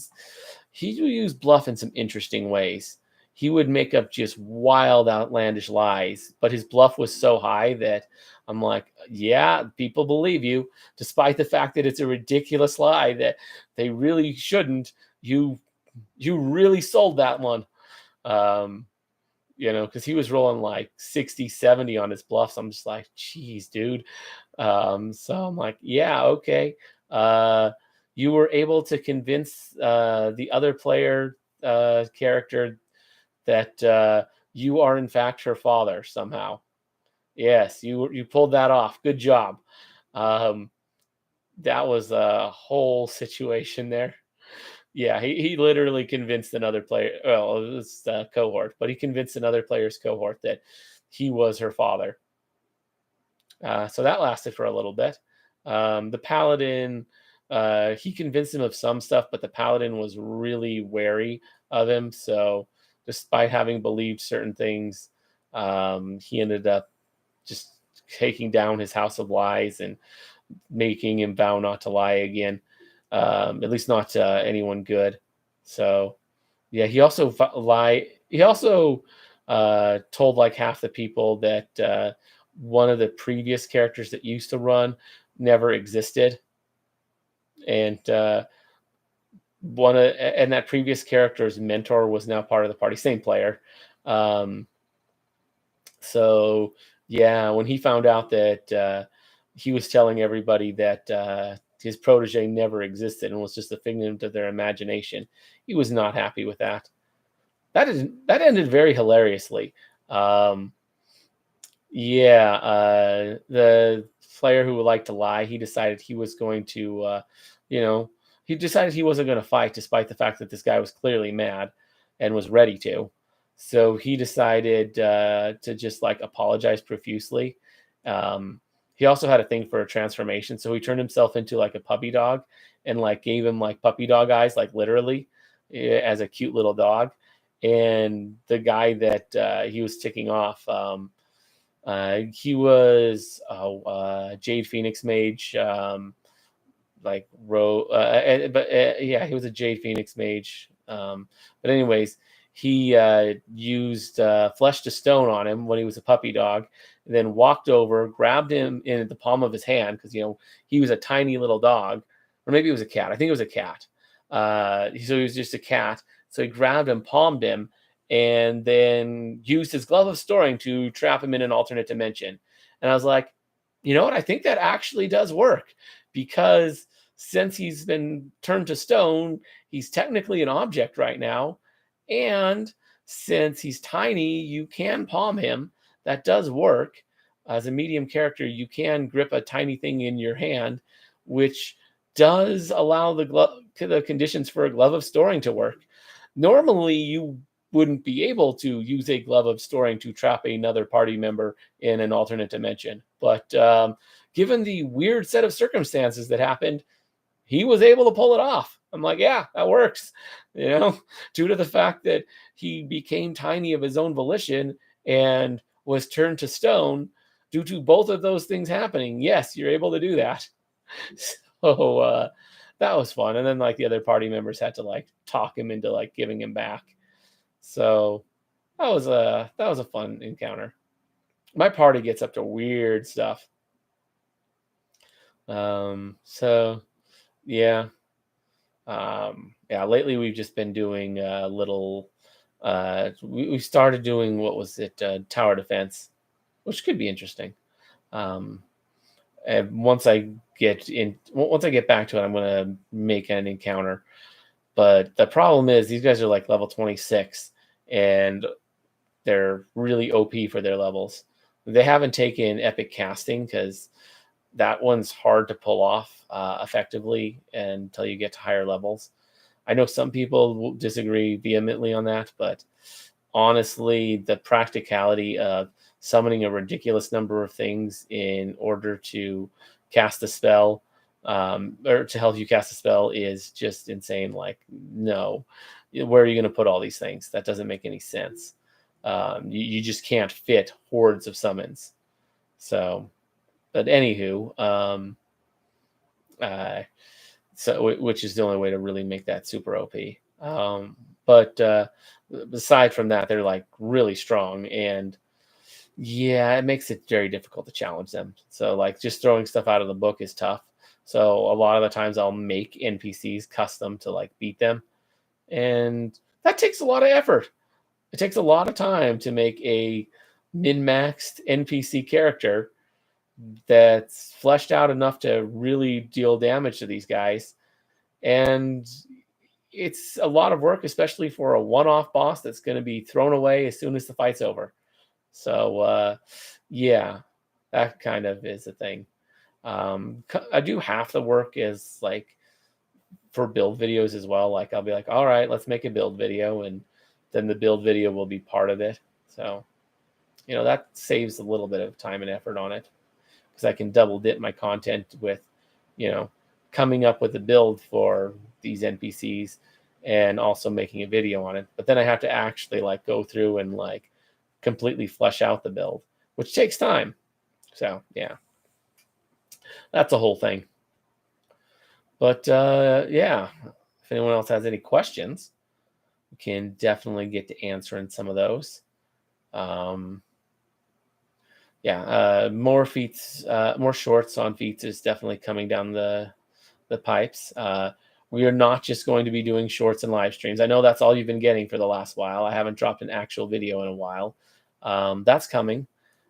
would use bluff in some interesting ways. He would make up just wild, outlandish lies, but his bluff was so high that I'm like, yeah, people believe you, despite the fact that it's a ridiculous lie that they really shouldn't. You really sold that one. Because he was rolling like 60, 70 on his bluffs. I'm just like, geez, dude. So I'm like, yeah, okay. You were able to convince the other player character that you are in fact her father somehow. Yes, you pulled that off. Good job. That was a whole situation there. Yeah, he literally convinced another player. Well, it was cohort, but he convinced another player's cohort that he was her father. So that lasted for a little bit. The paladin, he convinced him of some stuff, but the paladin was really wary of him. So, despite having believed certain things, he ended up just taking down his house of lies and making him vow not to lie again, at least not to anyone good. So, yeah, he also lie. He also told like half the people that one of the previous characters that used to run never existed, and and that previous character's mentor was now part of the party, same player. Um, so yeah, when he found out that he was telling everybody that his protege never existed and was just a figment of their imagination, he was not happy with that. That ended very hilariously. Um, yeah, the player who would like to lie, he decided he was going to, you know, he decided he wasn't going to fight, despite the fact that this guy was clearly mad and was ready to. So he decided to just like apologize profusely. Um, he also had a thing for a transformation, so he turned himself into like a puppy dog and like gave him like puppy dog eyes, like literally, as a cute little dog. And the guy that he was ticking off, he was Jade Phoenix mage, yeah, he was a Jade Phoenix mage. But anyways, he used flesh to stone on him when he was a puppy dog, and then walked over, grabbed him in the palm of his hand because he was a tiny little dog, or maybe it was a cat. I think it was a cat. So he was just a cat. So he grabbed him, palmed him, and then used his glove of storing to trap him in an alternate dimension. And I was like, you know what? I think that actually does work because since he's been turned to stone, he's technically an object right now. And since he's tiny, you can palm him. That does work. As a medium character, you can grip a tiny thing in your hand, which does allow the conditions for a glove of storing to work. Normally, you wouldn't be able to use a glove of storing to trap another party member in an alternate dimension. But given the weird set of circumstances that happened, he was able to pull it off. I'm like, yeah, that works. Due to the fact that he became tiny of his own volition and was turned to stone due to both of those things happening. Yes, you're able to do that. So that was fun. And then like the other party members had to like talk him into like giving him back. So that was a fun encounter. My party gets up to weird stuff. So yeah. Yeah, lately we've just been doing little we started doing, what was it, tower defense, which could be interesting. Um and once I get back to it, I'm gonna make an encounter. But the problem is these guys are like level 26 and they're really OP for their levels. They haven't taken epic casting because that one's hard to pull off effectively until you get to higher levels. I know some people will disagree vehemently on that, but honestly, the practicality of summoning a ridiculous number of things in order to cast a spell, or to help you cast a spell, is just insane. Like, no, where are you going to put all these things? That doesn't make any sense. You just can't fit hordes of summons. So, but anywho, uh, which is the only way to really make that super OP. But aside from that, they're like really strong, and yeah, it makes it very difficult to challenge them. So like just throwing stuff out of the book is tough. So a lot of the times I'll make NPCs custom to like beat them, and that takes a lot of effort. It takes a lot of time to make a min-maxed NPC character that's fleshed out enough to really deal damage to these guys. And it's a lot of work, especially for a one-off boss that's going to be thrown away as soon as the fight's over. So yeah, that kind of is a thing. I do half the work is like for build videos as well. Like I'll be like, all right, let's make a build video, and then the build video will be part of it. So, that saves a little bit of time and effort on it, because I can double dip my content with, you know, coming up with a build for these NPCs and also making a video on it. But then I have to actually like go through and like completely flesh out the build, which takes time. So yeah, that's a whole thing. But yeah, if anyone else has any questions, we can definitely get to answering some of those. Yeah, more feats, more shorts on feats is definitely coming down the pipes. We are not just going to be doing shorts and live streams. I know that's all you've been getting for the last while. I haven't dropped an actual video in a while. That's coming.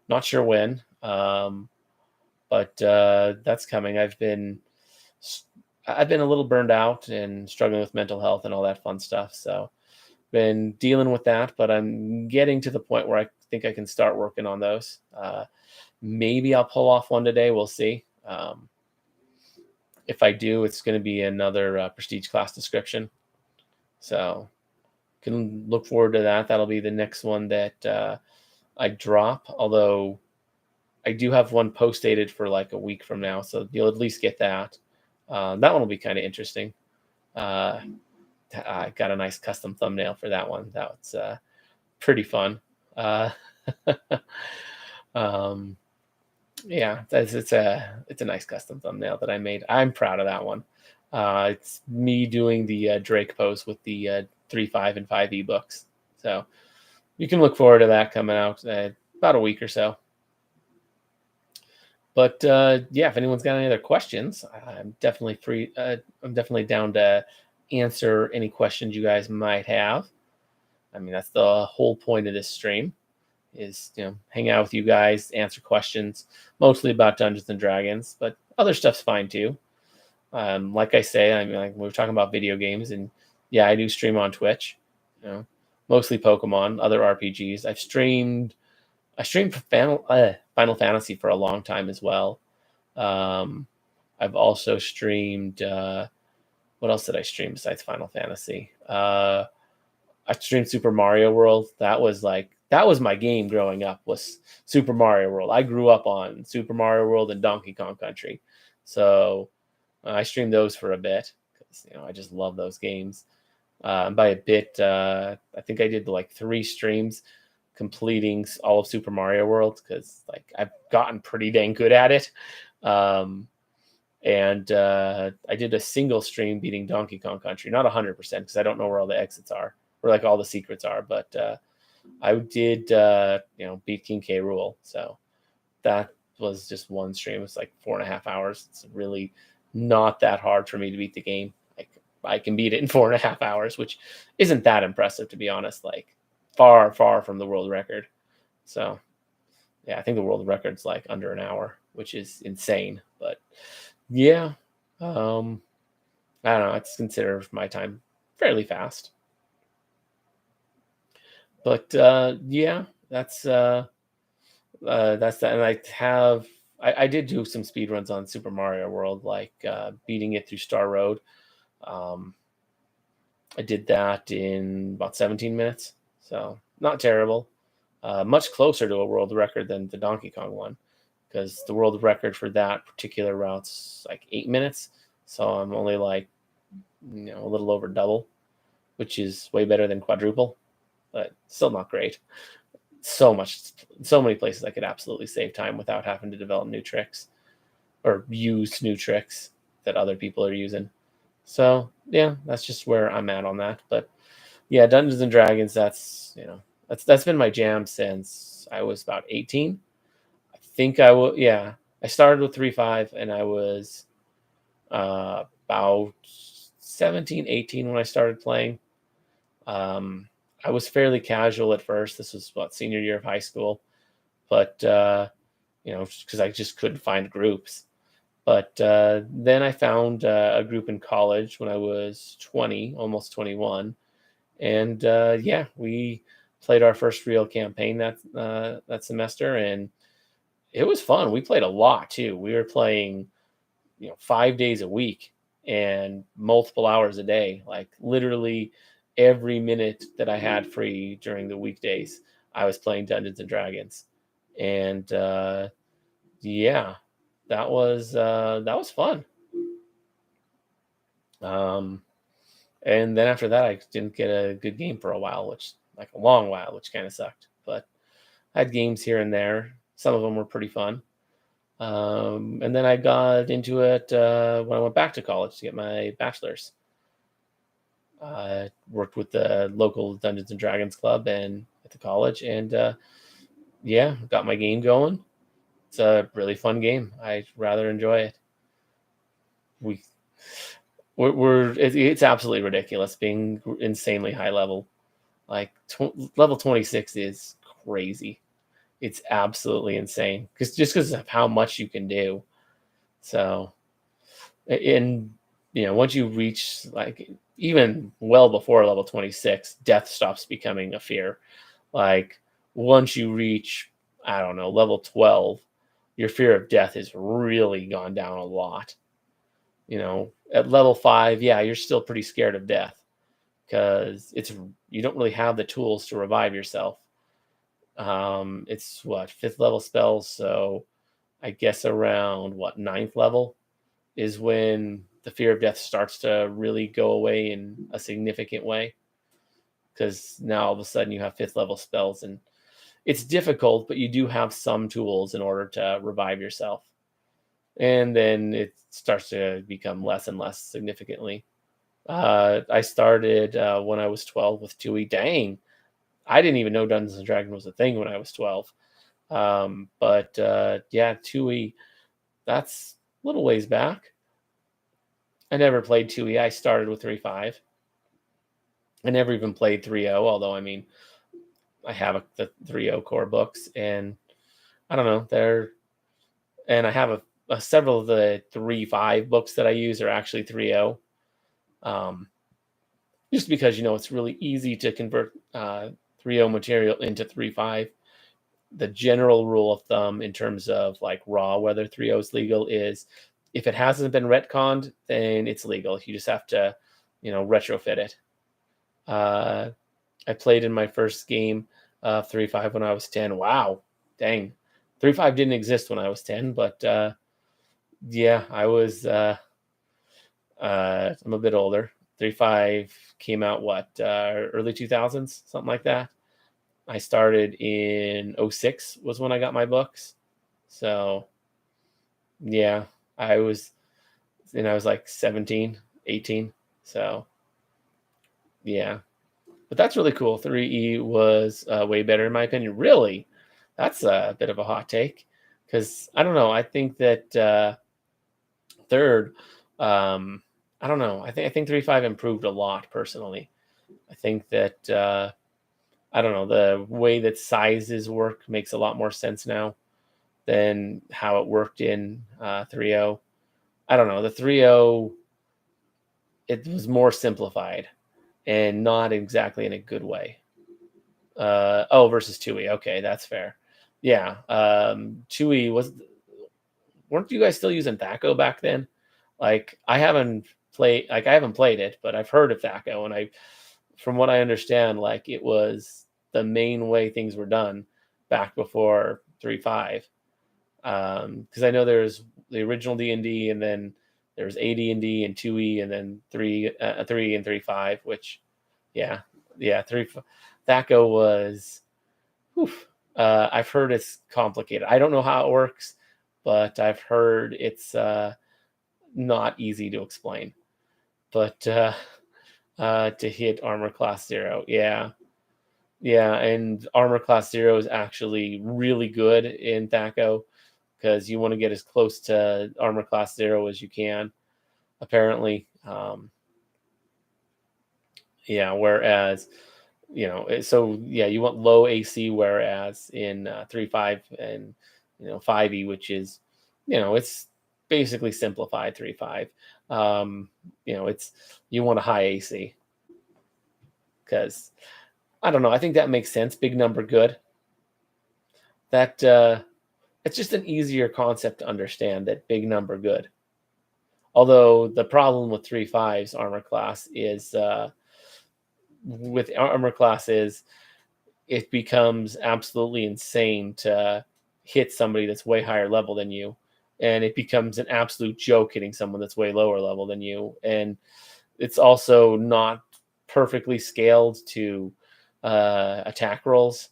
Not sure when, but that's coming. I've been a little burned out and struggling with mental health and all that fun stuff. So been dealing with that, but I'm getting to the point where I think I can start working on those. Maybe I'll pull off one today. We'll see. If I do, it's going to be another prestige class description. So can look forward to that. That'll be the next one that I drop. Although I do have one post dated for like a week from now, so you'll at least get that. That one will be kind of interesting. I got a nice custom thumbnail for that one. That's pretty fun. Yeah, it's a nice custom thumbnail that I made. I'm proud of that one. It's me doing the Drake pose with the 3, 5, and 5 ebooks. So you can look forward to that coming out about a week or so. But yeah, if anyone's got any other questions, I'm definitely free. I'm definitely down to answer any questions you guys might have. I mean, that's the whole point of this stream, is hang out with you guys, answer questions, mostly about Dungeons and Dragons, but other stuff's fine too. Like I say, I mean, like we were talking about video games, and yeah, I do stream on Twitch. Mostly Pokemon, other RPGs. I streamed Final Fantasy for a long time as well. I've also streamed. What else did I stream besides Final Fantasy? I streamed Super Mario World. That was my game growing up, was Super Mario World. I grew up on Super Mario World and Donkey Kong Country. So I streamed those for a bit because I just love those games. By a bit, I think I did like 3 streams completing all of Super Mario World, because like I've gotten pretty dang good at it. And I did a single stream beating Donkey Kong Country, not 100% because I don't know where all the exits are, where like all the secrets are, but I did beat King K. Rool. So that was just one stream. It's like 4.5 hours. It's really not that hard for me to beat the game. Like I can beat it in 4.5 hours, which isn't that impressive, to be honest. Like far, far from the world record. So yeah, I think the world record's like under an hour, which is insane. But yeah, I don't know. It's considered my time fairly fast. But yeah, that's that. And I did do some speed runs on Super Mario World, like beating it through Star Road. I did that in about 17 minutes, so not terrible. Much closer to a world record than the Donkey Kong one, because the world record for that particular route's like 8 minutes. So I'm only like, a little over double, which is way better than quadruple, but still not great. So many places I could absolutely save time without having to develop new tricks or use new tricks that other people are using. So yeah, that's just where I'm at on that. But yeah, Dungeons and Dragons, that's been my jam since I was about 18. I think I started with 3.5 and I was about 17, 18 when I started playing. I was fairly casual at first. This was senior year of high school, but because I just couldn't find groups. But then I found a group in college when I was 20, almost 21, and we played our first real campaign that semester, and it was fun. We played a lot too. We were playing 5 days a week, and multiple hours a day, like literally every minute that I had free during the weekdays, I was playing Dungeons and Dragons. And yeah, that was fun. Um, and then after that, I didn't get a good game for a while, which like a long while, which kind of sucked. But I had games here and there. Some of them were pretty fun. And then I got into it when I went back to college to get my bachelor's. I worked with the local Dungeons and Dragons club and at the college, and yeah, got my game going. It's a really fun game. I rather enjoy it. We it's absolutely ridiculous being insanely high level. Like level 26 is crazy. It's absolutely insane because of how much you can do. So, in once you reach like even well before level 26, death stops becoming a fear. Like once you reach, I don't know, level 12, your fear of death has really gone down a lot. At level 5, yeah, you're still pretty scared of death because you don't really have the tools to revive yourself. It's what, 5th level spells, so I guess around what, 9th level is when the fear of death starts to really go away in a significant way. Because now all of a sudden you have 5th level spells, and it's difficult, but you do have some tools in order to revive yourself. And then it starts to become less and less significantly. I started when I was 12 with 2E. Dang, I didn't even know Dungeons and Dragons was a thing when I was 12. But yeah, 2E, that's a little ways back. I never played 2E. I started with 3.5. I never even played 3.0, although, I mean, I have the 3.0 core books, and I don't know, and I have several of the 3.5 books that I use are actually 3.0. Just because, it's really easy to convert 3.0 material into 3.5. The general rule of thumb in terms of like raw, whether 3.0 is legal, is if it hasn't been retconned, then it's legal. You just have to, retrofit it. I played in my first game of 3.5 when I was 10. Wow, dang. 3.5 didn't exist when I was 10, but yeah, I'm a bit older. 3.5 came out, what, early 2000s, something like that. I started in 06 was when I got my books. So, yeah, I was like 17, 18. So, yeah. But that's really cool. 3E was way better in my opinion. Really? That's a bit of a hot take because I don't know. I think that third, I don't know. I think 3.5 improved a lot personally. I think that I don't know, the way that sizes work makes a lot more sense now than how it worked in 3.0. I don't know. The 3.0, it was more simplified and not exactly in a good way. Versus 2E. Okay, that's fair. Yeah. 2E weren't you guys still using THACO back then? Like I haven't played it, but I've heard of THACO, and from what I understand, like it was the main way things were done back before 3.5. Because I know there's the original D&D, and then there's AD&D and 2E, and then 3 and 3.5, which yeah, 3 THACO was I've heard it's complicated. I don't know how it works, but I've heard it's not easy to explain. But to hit armor class 0, yeah, and armor class 0 is actually really good in THACO because you want to get as close to armor class 0 as you can, apparently. Yeah, whereas so yeah, you want low AC, whereas in 3.5 and 5e, which is it's basically simplified 3.5. It's you want a high AC because I don't know. I think that makes sense. Big number good. That it's just an easier concept to understand. That big number good. Although the problem with 3.5's armor class is with armor class is it becomes absolutely insane to hit somebody that's way higher level than you, and it becomes an absolute joke hitting someone that's way lower level than you. And it's also not perfectly scaled to attack rolls,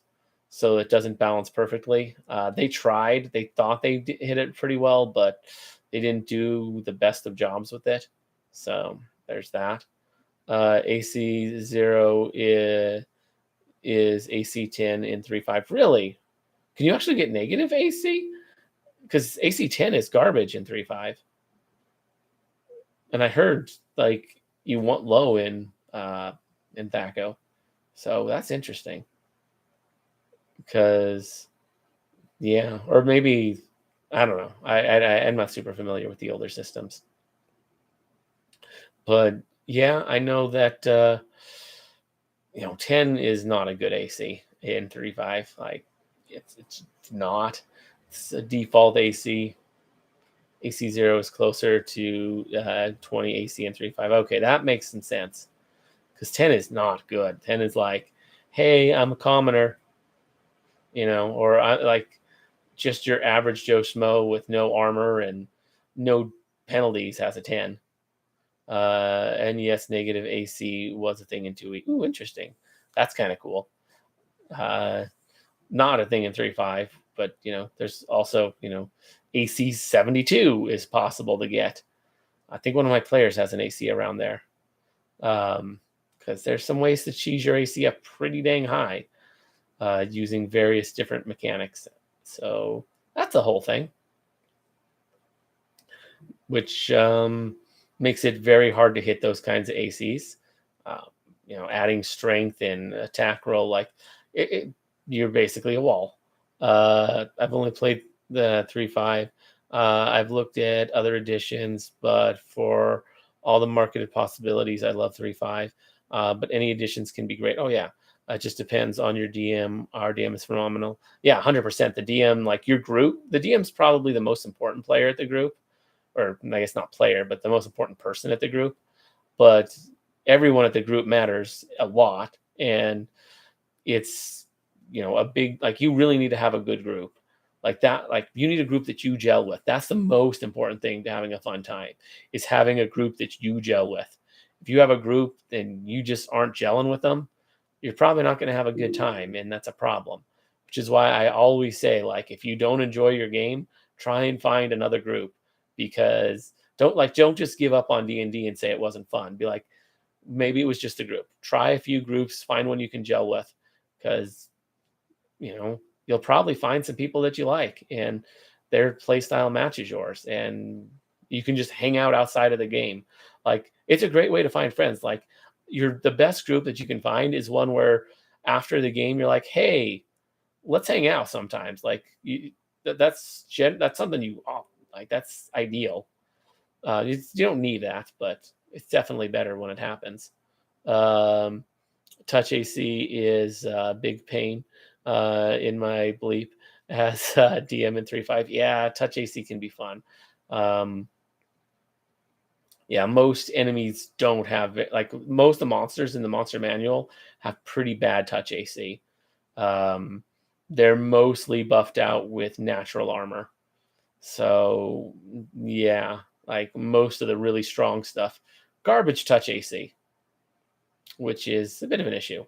so it doesn't balance perfectly. They tried; they thought they hit it pretty well, but they didn't do the best of jobs with it. So there's that. AC 0 is AC 10 in 3.5. Really? Can you actually get negative AC? Because AC 10 is garbage in 3.5. And I heard like you want low in Thaco. So that's interesting. Because yeah, or maybe I don't know. I'm not super familiar with the older systems. But yeah, I know that 10 is not a good AC in 3.5. Like it's not. It's a default AC. AC 0 is closer to 20 AC in 3.5. Okay, that makes some sense. Because 10 is not good. 10 is like, hey, I'm a commoner, or I like just your average Joe Schmo with no armor and no penalties has a 10. And yes, negative AC was a thing in 2 weeks. Ooh, interesting. That's kind of cool. Not a thing in 3.5, but there's also AC 72 is possible to get. I think one of my players has an AC around there. Because there's some ways to cheese your AC up pretty dang high using various different mechanics. So that's a whole thing, which makes it very hard to hit those kinds of ACs. Adding strength and attack roll, like you're basically a wall. I've only played the 3.5. I've looked at other editions, but for all the marketed possibilities, I love 3.5. But any additions can be great. Oh yeah, it just depends on your DM. Our DM is phenomenal. Yeah, 100%. The DM, like your group, the DM's probably the most important player at the group, or I guess not player, but the most important person at the group. But everyone at the group matters a lot, and it's a big, like, you really need to have a good group like that. Like, you need a group that you gel with. That's the most important thing to having a fun time, is having a group that you gel with. If you have a group and you just aren't gelling with them, you're probably not going to have a good time, and that's a problem. Which is why I always say, like, if you don't enjoy your game, try and find another group, because don't just give up on D&D and say it wasn't fun. Be like, maybe it was just a group. Try a few groups, find one you can gel with, because you'll probably find some people that you like and their play style matches yours, and you can just hang out outside of the game. Like, it's a great way to find friends. Like, the best group that you can find is one where after the game you're like, hey, let's hang out sometimes. Like, that's something like, that's ideal. You don't need that, but it's definitely better when it happens. um, Touch AC is big pain in my bleep as DM in 3.5. Yeah, touch AC can be fun. Um, yeah, most enemies don't have it. Like, most of the monsters in the monster manual have pretty bad touch AC. Um, they're mostly buffed out with natural armor. So yeah, like most of the really strong stuff, garbage touch AC, which is a bit of an issue.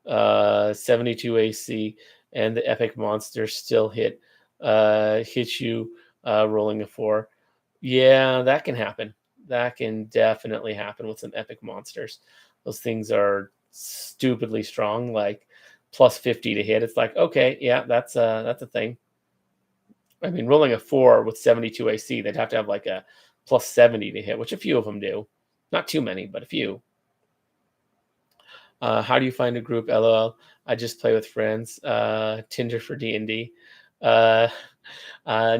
72 AC, and the epic monster still hits you rolling a 4. Yeah, that can happen. That can definitely happen with some epic monsters. Those things are stupidly strong, like plus 50 to hit. It's like, okay, yeah, that's a thing. I mean, rolling a 4 with 72 AC, they'd have to have like a plus 70 to hit, which a few of them do. Not too many, but a few. How do you find a group? LOL. I just play with friends. Tinder for D&D. Uh, uh,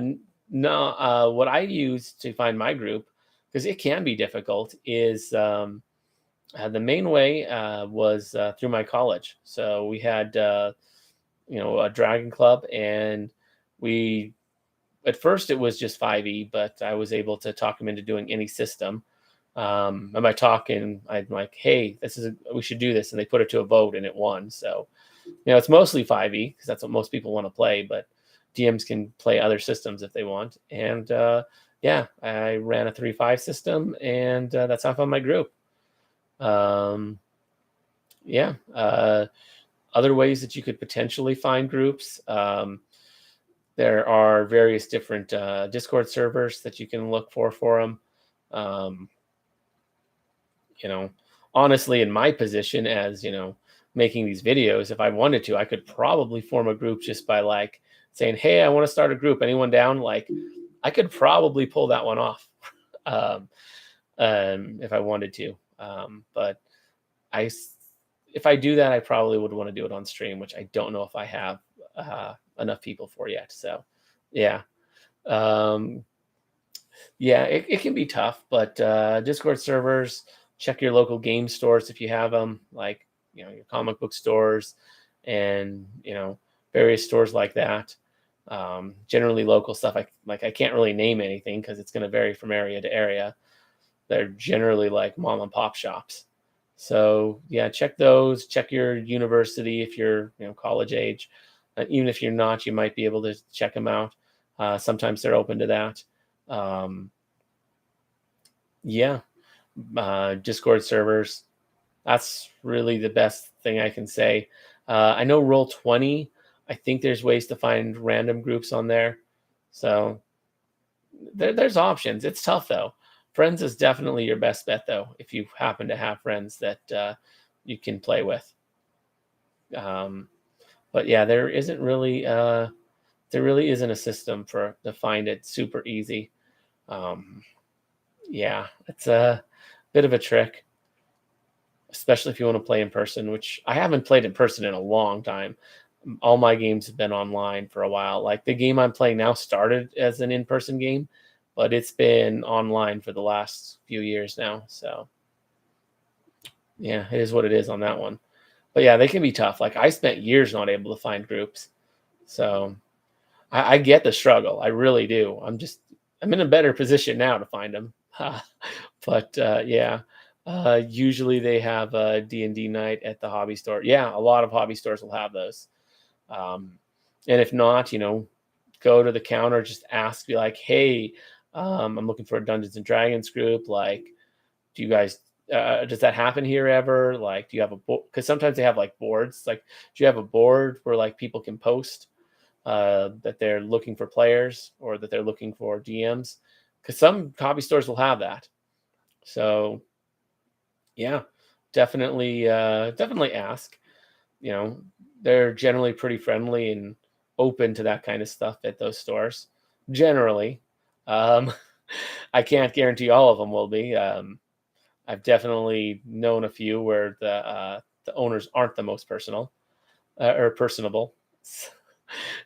no, what I use to find my group, because it can be difficult, is the main way was through my college. So we had a dragon club, and we at first it was just 5e, but I was able to talk them into doing any system. And by talking, I'm like, hey, we should do this. And they put it to a vote and it won. So, it's mostly 5e because that's what most people want to play, but DMs can play other systems if they want. And yeah, I ran a 3-5 system, and that's how I found my group. Um, yeah. Other ways that you could potentially find groups. There are various different Discord servers that you can look for them. Um, you know, honestly, in my position as, making these videos, if I wanted to, I could probably form a group just by like saying, hey, I want to start a group. Anyone down? Like, I could probably pull that one off um, if I wanted to. But if I do that, I probably would want to do it on stream, which I don't know if I have enough people for yet. So, yeah. Um, yeah, it can be tough, but Discord servers, check your local game stores if you have them, like, your comic book stores and, various stores like that. Generally local stuff. I can't really name anything because it's going to vary from area to area. They're generally like mom and pop shops. So yeah, check those. Check your university if you're college age. Even if you're not, you might be able to check them out. Sometimes they're open to that. Yeah, Discord servers. That's really the best thing I can say. I know Roll20. I think there's ways to find random groups on there. So there's options. It's tough though. Friends is definitely your best bet though, if you happen to have friends that you can play with. But yeah, there really isn't a system to find it super easy. Yeah, it's a bit of a trick, especially if you want to play in person, which I haven't played in person in a long time. All my games have been online for a while. Like the game I'm playing now started as an in-person game, but it's been online for the last few years now. So yeah, it is what it is on that one. But yeah, they can be tough. Like I spent years not able to find groups. So I get the struggle. I really do. I'm in a better position now to find them. But yeah, usually they have a D&D night at the hobby store. Yeah, a lot of hobby stores will have those. And if not, go to the counter, just ask, be like, hey, I'm looking for a Dungeons and Dragons group. Like, do you guys, does that happen here ever? Like, do you have a board? Because sometimes they have like boards. Like, do you have a board where like people can post that they're looking for players or that they're looking for DMs? Because some hobby stores will have that. So yeah, definitely ask. They're generally pretty friendly and open to that kind of stuff at those stores. Generally, um, I can't guarantee all of them will be. I've definitely known a few where the owners aren't the most personal or personable.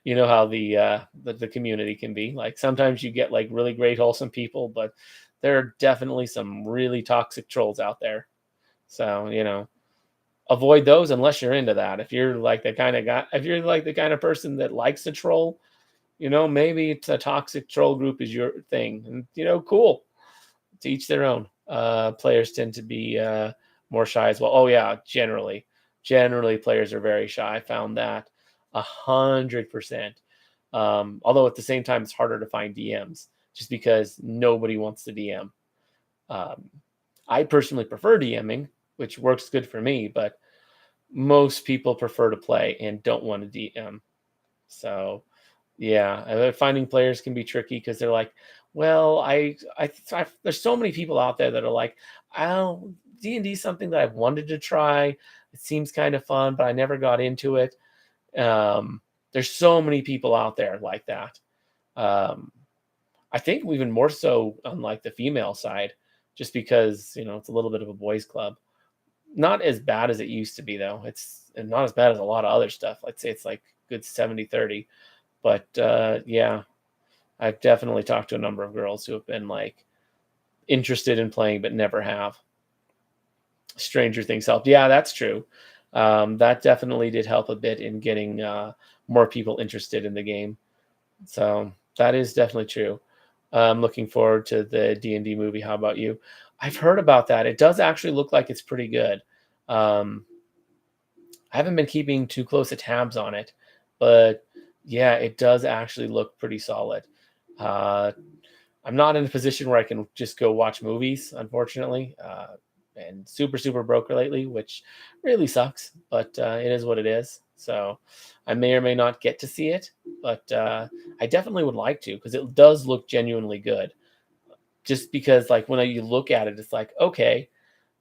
You know how the community can be. Like sometimes you get like really great wholesome people, but there are definitely some really toxic trolls out there. So avoid those unless you're into that. If you're like the kind of guy, if you're like the kind of person that likes to troll, maybe it's a toxic troll group is your thing. And cool. To each their own. Players tend to be more shy as well. Oh yeah, generally players are very shy. I found that 100%. Although at the same time, it's harder to find DMs just because nobody wants to DM. I personally prefer DMing, which works good for me, but most people prefer to play and don't want to DM. So yeah, finding players can be tricky because they're like, well, there's so many people out there that are like, oh, D&D is something that I've wanted to try. It seems kind of fun, but I never got into it. There's so many people out there like that. I think even more so on like the female side, just because, it's a little bit of a boys club. Not as bad as it used to be though. It's not as bad as a lot of other stuff. I'd say it's like good 70-30. But yeah, I've definitely talked to a number of girls who have been like interested in playing but never have. Stranger Things helped. Yeah, that's true. That definitely did help a bit in getting more people interested in the game. So That is definitely true. I'm looking forward to the D&D movie. How about you? I've heard about that. It does actually look like it's pretty good. Um, I haven't been keeping too close of tabs on it, but yeah, it does actually look pretty solid. Uh, I'm not in a position where I can just go watch movies, unfortunately, and super broke lately, which really sucks. But it is what it is. So I may or may not get to see it, but I definitely would like to because it does look genuinely good. Just because, like, when you look at it, it's like, okay,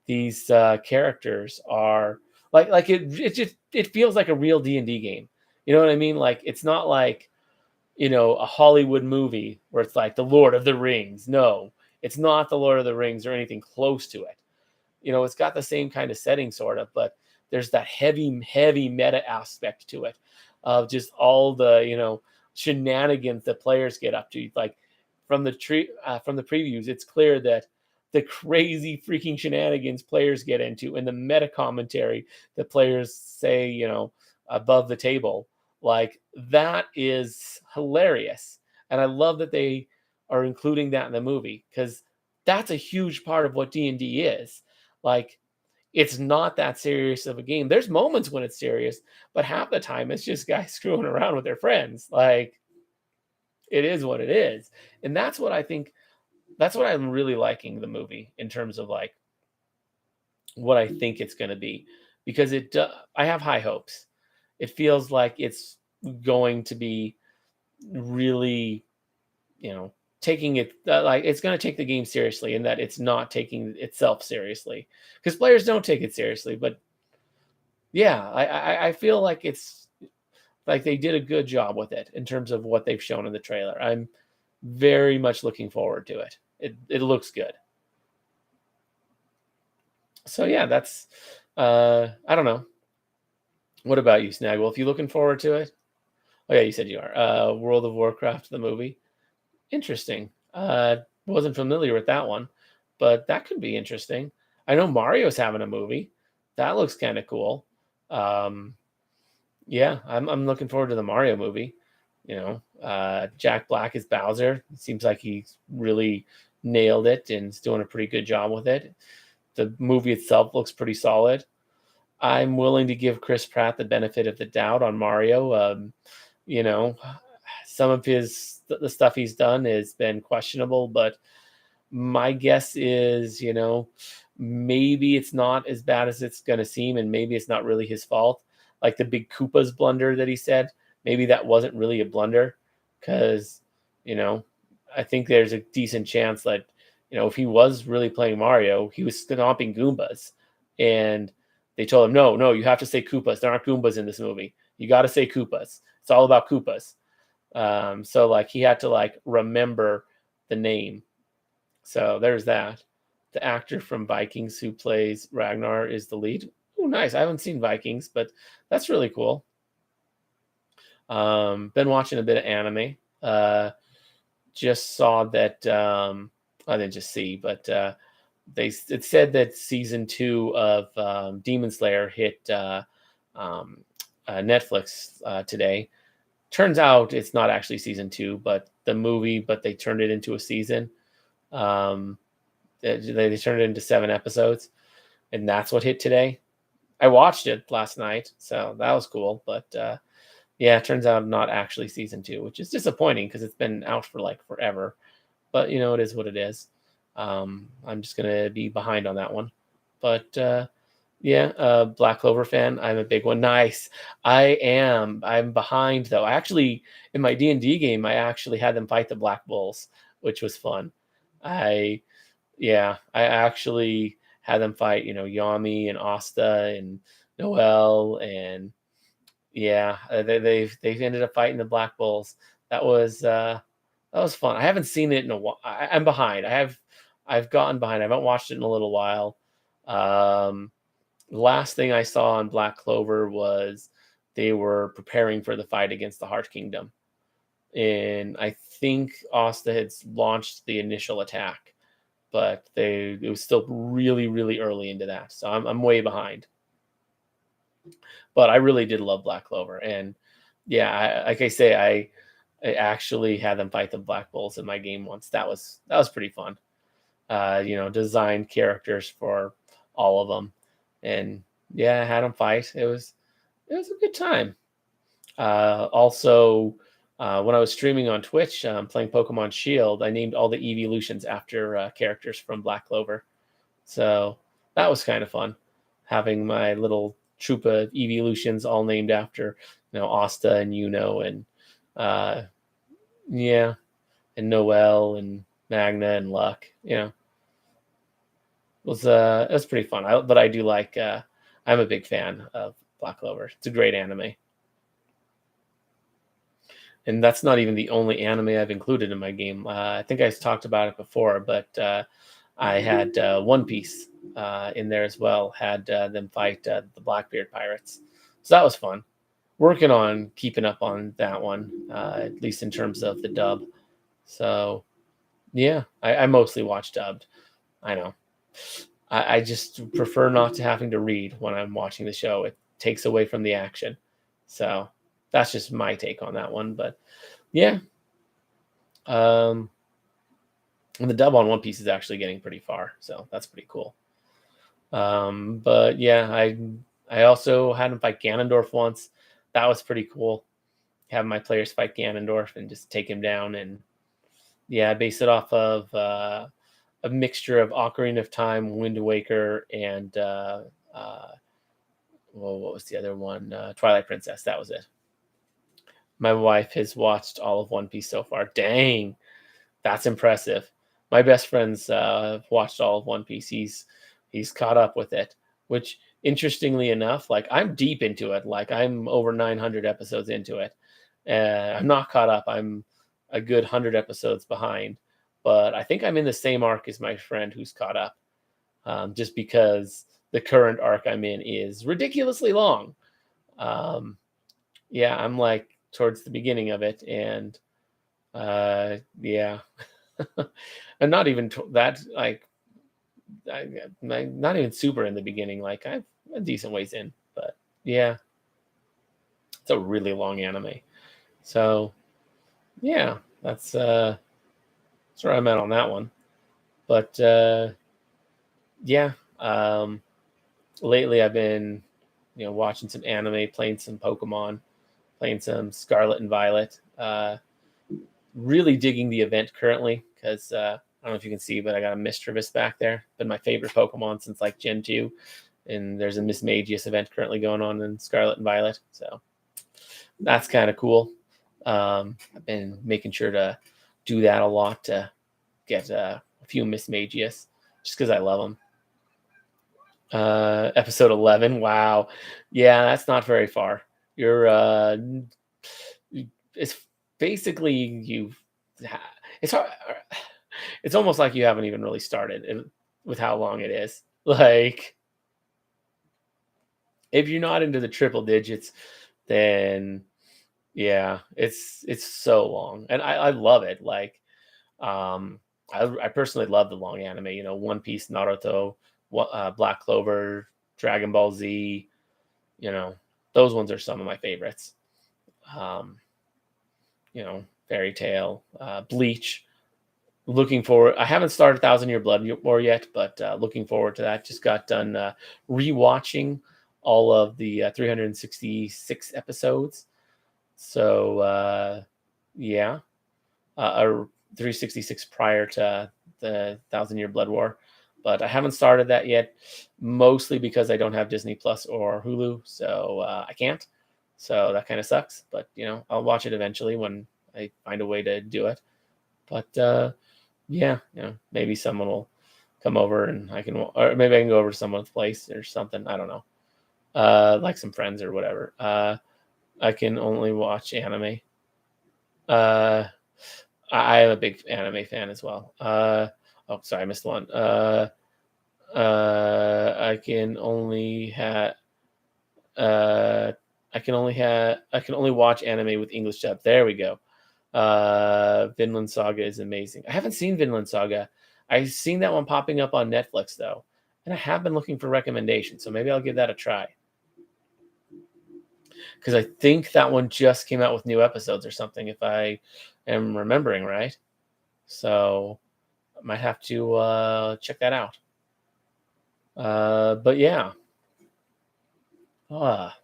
these characters are like it feels like a real D&D game. You know what I mean? Like it's not like a Hollywood movie where it's like the Lord of the Rings. No, it's not the Lord of the Rings or anything close to it. It's got the same kind of setting sort of, but there's that heavy meta aspect to it of just all the, shenanigans that players get up to. Like from the previews, it's clear that the crazy freaking shenanigans players get into and the meta commentary that players say, above the table, like that is hilarious. And I love that they are including that in the movie because that's a huge part of what D&D is. Like, it's not that serious of a game. There's moments when it's serious, but half the time it's just guys screwing around with their friends. Like, it is what it is. And that's what I'm really liking the movie in terms of like what I think it's going to be because I have high hopes. It feels like it's going to be really, you know, taking it like it's going to take the game seriously and that it's not taking itself seriously because players don't take it seriously. But yeah, I feel like it's like they did a good job with it in terms of what they've shown in the trailer. I'm very much looking forward to it. It looks good. So yeah, that's I don't know. What about you, Snagwell? If you looking forward to it? Oh yeah, you said you are. World of Warcraft, the movie. Interesting. Wasn't familiar with that one, but that could be interesting. I know Mario's having a movie. That looks kind of cool. Um, yeah, I'm looking forward to the Mario movie. Jack Black is Bowser. It seems like he's really nailed it and is doing a pretty good job with it. The movie itself looks pretty solid. I'm willing to give Chris Pratt the benefit of the doubt on Mario. You know, some of the stuff he's done has been questionable, but my guess is, maybe it's not as bad as it's going to seem, and maybe it's not really his fault. Like the big Koopa's blunder that he said, maybe that wasn't really a blunder, because, you know, I think there's a decent chance that, if he was really playing Mario, he was stomping Goombas, and they told him, no, you have to say Koopas. There aren't Goombas in this movie. You got to say Koopas. It's all about Koopas. So like he had to like remember the name. So there's that. The actor from Vikings who plays Ragnar is the lead. Oh, nice. I haven't seen Vikings, but that's really cool. Been watching a bit of anime. Just saw that. I didn't just see, but it said that season 2 of Demon Slayer hit Netflix today. Turns out it's not actually season 2, but the movie, but they turned it into a season. Um, they turned it into 7 episodes, and that's what hit today. I watched it last night, so that was cool. But yeah, it turns out not actually season 2, which is disappointing because it's been out for like forever. But it is what it is. I'm just gonna be behind on that one. But yeah, Black Clover fan. I'm a big one. Nice. I am. I'm behind though. I actually in my D&D game, I actually had them fight the Black Bulls, which was fun. I Yeah, I actually had them fight, Yami and Asta and Noel and yeah, they've ended up fighting the Black Bulls. That was fun. I haven't seen it in a while. I'm behind. I've gotten behind. I haven't watched it in a little while. Um, the last thing I saw on Black Clover was they were preparing for the fight against the Heart Kingdom, and I think Asta had launched the initial attack, but it was still really early into that, so I'm way behind. But I really did love Black Clover, and yeah, like I say, I actually had them fight the Black Bulls in my game once. That was pretty fun. Designed characters for all of them, and yeah, I had them fight. It was a good time. Also, when I was streaming on Twitch, playing Pokemon Shield, I named all the evolutions after characters from Black Clover. So that was kind of fun, having my little troop of evolutions all named after, Asta and and uh, yeah, and Noel and Magna and Luck. It was pretty fun. But I do like. I'm a big fan of Black Clover. It's a great anime, and that's not even the only anime I've included in my game. I think I talked about it before, but I had One Piece in there as well. Had them fight the Blackbeard pirates, so that was fun. Working on keeping up on that one, at least in terms of the dub. So yeah, I mostly watch dubbed. I know. I just prefer not to having to read when I'm watching the show. It takes away from the action. So that's just my take on that one. But yeah, um, and the dub on One Piece is actually getting pretty far, so that's pretty cool. But yeah, I also had him fight Ganondorf once. That was pretty cool. Have my players fight Ganondorf and just take him down, and yeah, I base it off of a mixture of Ocarina of Time, Wind Waker, and well, what was the other one? Twilight Princess. That was it. My wife has watched all of One Piece so far. Dang, that's impressive. My best friend's watched all of One Piece. He's caught up with it, which interestingly enough, like I'm deep into it. Like I'm over 900 episodes into it. I'm not caught up. I'm a good 100 episodes behind, but I think I'm in the same arc as my friend who's caught up. Just because the current arc I'm in is ridiculously long. Um, yeah, I'm like towards the beginning of it, and yeah, and not even that like not even super in the beginning. Like I'm a decent ways in, but yeah, it's a really long anime. So yeah, that's where I'm at on that one. But yeah, lately I've been watching some anime, playing some Pokemon, playing some Scarlet and Violet. Really digging the event currently because I don't know if you can see, but I got a Mischievous back there. Been my favorite Pokemon since like Gen 2. And there's a Mismagius event currently going on in Scarlet and Violet. So that's kind of cool. I've been making sure to do that a lot to get a few Mismagius just because I love them. Episode 11. Wow. Yeah, that's not very far. You're, it's basically it's hard. It's almost like you haven't even really started with how long it is. Like, if you're not into the triple digits, then yeah, it's so long, and I love it. Like, um, I personally love the long anime. One Piece, Naruto, Black Clover, Dragon Ball Z. You know, those ones are some of my favorites. Um, Fairy Tale, Bleach. Looking forward. I haven't started Thousand Year Blood War yet, but looking forward to that. Just got done rewatching all of the 366 episodes. So yeah, or 366 prior to the Thousand Year Blood War, but I haven't started that yet. Mostly because I don't have Disney Plus or Hulu, so I can't. So that kind of sucks. But I'll watch it eventually when I find a way to do it. But yeah, maybe someone will come over and or maybe I can go over to someone's place or something. I don't know. Like some friends or whatever. I can only watch anime. Uh, I am a big anime fan as well. Oh, sorry, I missed one. I can only have. I can only watch anime with English dub. There we go. Vinland Saga is amazing. I haven't seen Vinland Saga. I've seen that one popping up on Netflix though, and I have been looking for recommendations, so maybe I'll give that a try. because I think that one just came out with new episodes or something, if I am remembering right. So I might have to check that out. But yeah, ah,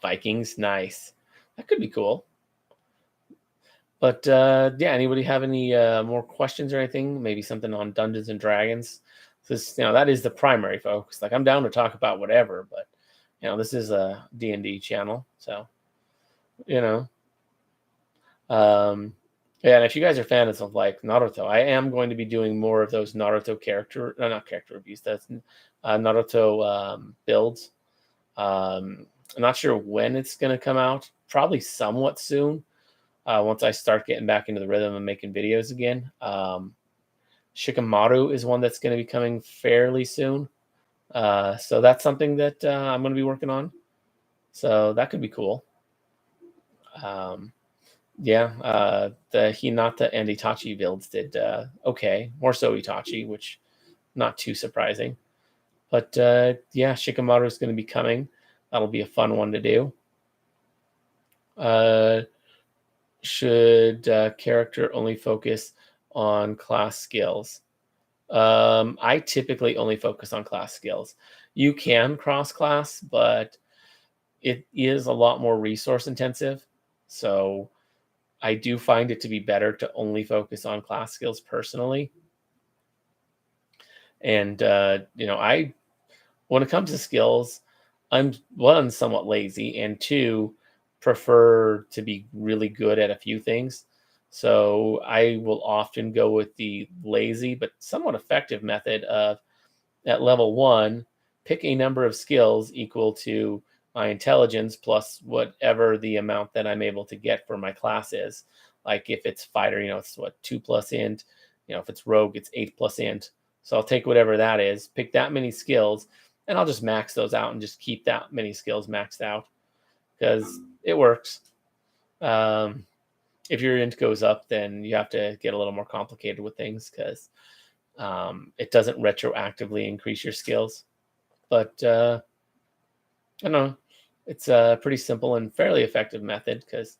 Vikings, nice. That could be cool. But yeah, anybody have any more questions or anything? Maybe something on Dungeons and Dragons. This, that is the primary focus. Like, I'm down to talk about whatever, but this is a D&D channel, so you know. Um, yeah, and if you guys are fans of like Naruto, I am going to be doing more of those Naruto not character reviews. That's Naruto builds. I'm not sure when it's going to come out. Probably somewhat soon. Once I start getting back into the rhythm of making videos again. Shikamaru is one that's going to be coming fairly soon. So that's something that I'm going to be working on. So that could be cool. Yeah, the Hinata and Itachi builds did okay. More so Itachi, which not too surprising. But yeah, Shikamaru is going to be coming. That'll be a fun one to do. Should character only focus on class skills? I typically only focus on class skills. You can cross class, but it is a lot more resource intensive. So I do find it to be better to only focus on class skills personally. And I when it comes to skills, I'm one, somewhat lazy, and two, prefer to be really good at a few things. So I will often go with the lazy but somewhat effective method of, at level 1, pick a number of skills equal to my intelligence plus whatever the amount that I'm able to get for my class is. Like if it's fighter, it's what, 2 plus int. If it's rogue, it's 8 plus int. So I'll take whatever that is, pick that many skills, and I'll just max those out and just keep that many skills maxed out because it works. If your int goes up, then you have to get a little more complicated with things because it doesn't retroactively increase your skills. But I don't know. It's a pretty simple and fairly effective method because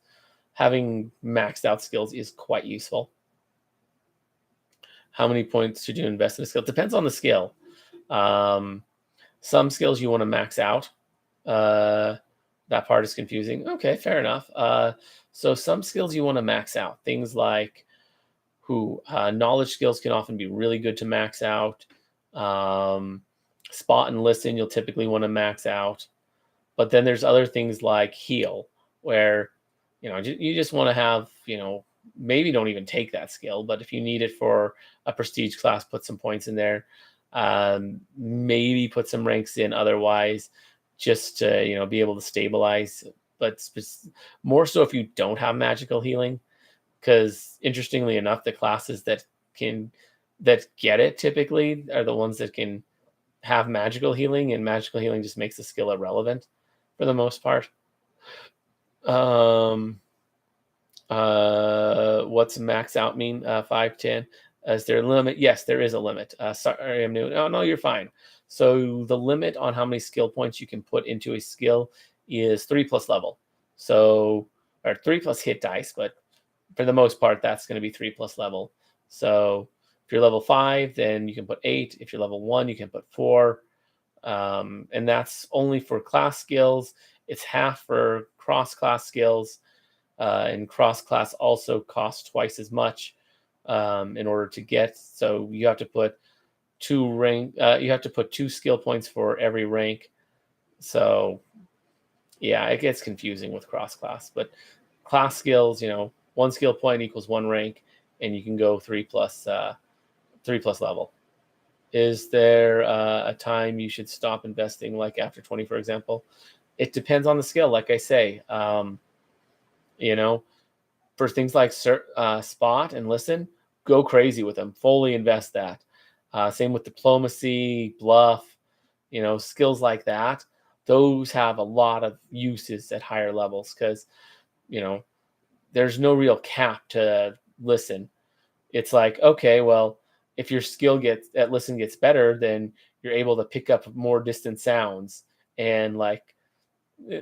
having maxed out skills is quite useful. How many points should you invest in a skill? Depends on the skill. Some skills you want to max out. That part is confusing. Okay, fair enough. So some skills you want to max out. Things like knowledge skills can often be really good to max out. Spot and listen you'll typically want to max out. But then there's other things like heal, where you just want to have, maybe don't even take that skill, but if you need it for a prestige class, put some points in there. Maybe put some ranks in otherwise, just to be able to stabilize. But more so if you don't have magical healing, because interestingly enough, the classes that get it typically are the ones that can have magical healing, and magical healing just makes the skill irrelevant for the most part. What's max out mean? 5, 10. Is there a limit? Yes, there is a limit. Sorry, I'm new. No, you're fine. So the limit on how many skill points you can put into a skill is 3 plus level. So, or 3 plus hit dice, but for the most part, that's going to be 3 plus level. So if you're level 5, then you can put 8. If you're level 1, you can put 4. And that's only for class skills. It's half for cross-class skills. And cross-class also costs twice as much in order to get. So you have to put 2 rank. You have to put 2 skill points for every rank. So yeah, it gets confusing with cross-class. But class skills, 1 skill point equals 1 rank, and you can go 3 plus level. Is there a time you should stop investing, like after 20, for example? It depends on the skill. Like I say, for things like spot and listen, go crazy with them. Fully invest that. Same with diplomacy, bluff, skills like that. Those have a lot of uses at higher levels because, there's no real cap to listen. It's like, okay, well, if your skill at listen gets better, then you're able to pick up more distant sounds and like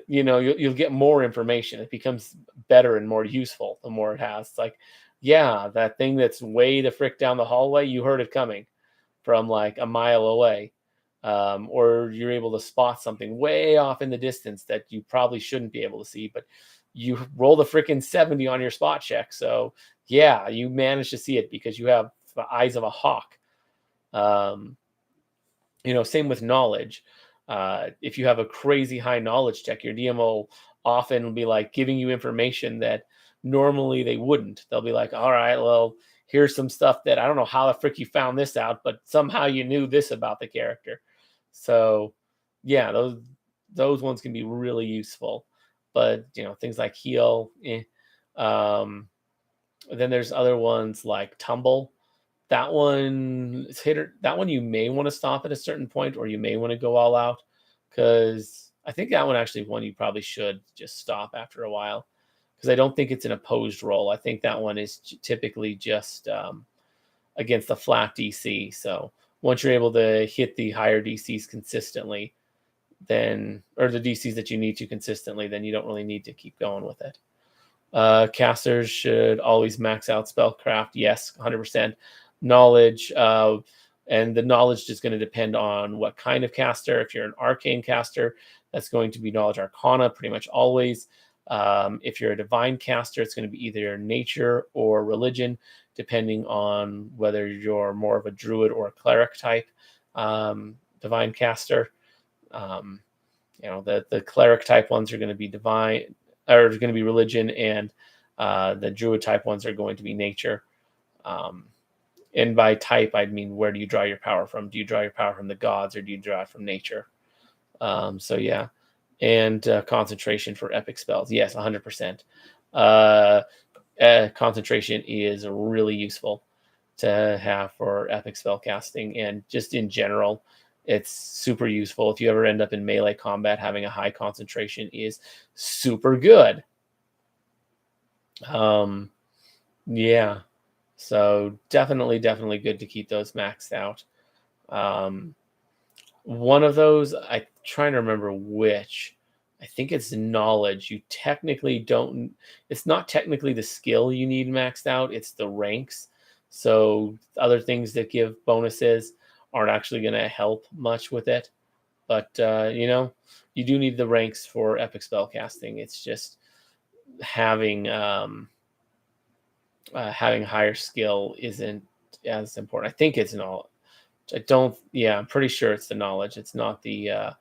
you'll get more information. It becomes better and more useful the more it has. It's like, yeah, that thing that's way the frick down the hallway, you heard it coming from like a mile away. Or you're able to spot something way off in the distance that you probably shouldn't be able to see, but you roll the freaking 70 on your spot check. So yeah, you manage to see it because you have the eyes of a hawk. Um, Same with knowledge. If you have a crazy high knowledge check, your DM will often be like giving you information that normally they wouldn't. They'll be like, all right, well, here's some stuff that I don't know how the frick you found this out, but somehow you knew this about the character. So yeah, those ones can be really useful. But things like heal, Um, then there's other ones like tumble. That one is hitter. That one you may want to stop at a certain point, or you may want to go all out, because I think that one actually one you probably should just stop after a while, because I don't think it's an opposed roll. I think that one is typically just against a flat DC. So once you're able to hit the higher DCs consistently, then or the DCs that you need to consistently, then you don't really need to keep going with it. Casters should always max out spellcraft. Yes, 100%. Knowledge, and the knowledge is going to depend on what kind of caster. If you're an arcane caster, that's going to be knowledge arcana pretty much always. If you're a divine caster, it's going to be either nature or religion, depending on whether you're more of a druid or a cleric type divine caster. The cleric type ones are going to be divine, or going to be religion, and the druid type ones are going to be nature. And by type, I mean, where do you draw your power from? Do you draw your power from the gods, or do you draw it from nature? So yeah, and concentration for epic spells. Yes, 100%. Concentration is really useful to have for epic spell casting, and just in general, it's super useful. If you ever end up in melee combat, having a high concentration is super good. Yeah. So definitely good to keep those maxed out. One of those, I'm trying to remember which. I think it's knowledge. You technically don't. It's not technically the skill you need maxed out. It's the ranks. So other things that give bonuses aren't actually going to help much with it. But you do need the ranks for epic spell casting. It's just having having higher skill isn't as important. I think it's knowledge. I don't. Yeah, I'm pretty sure it's the knowledge. It's not the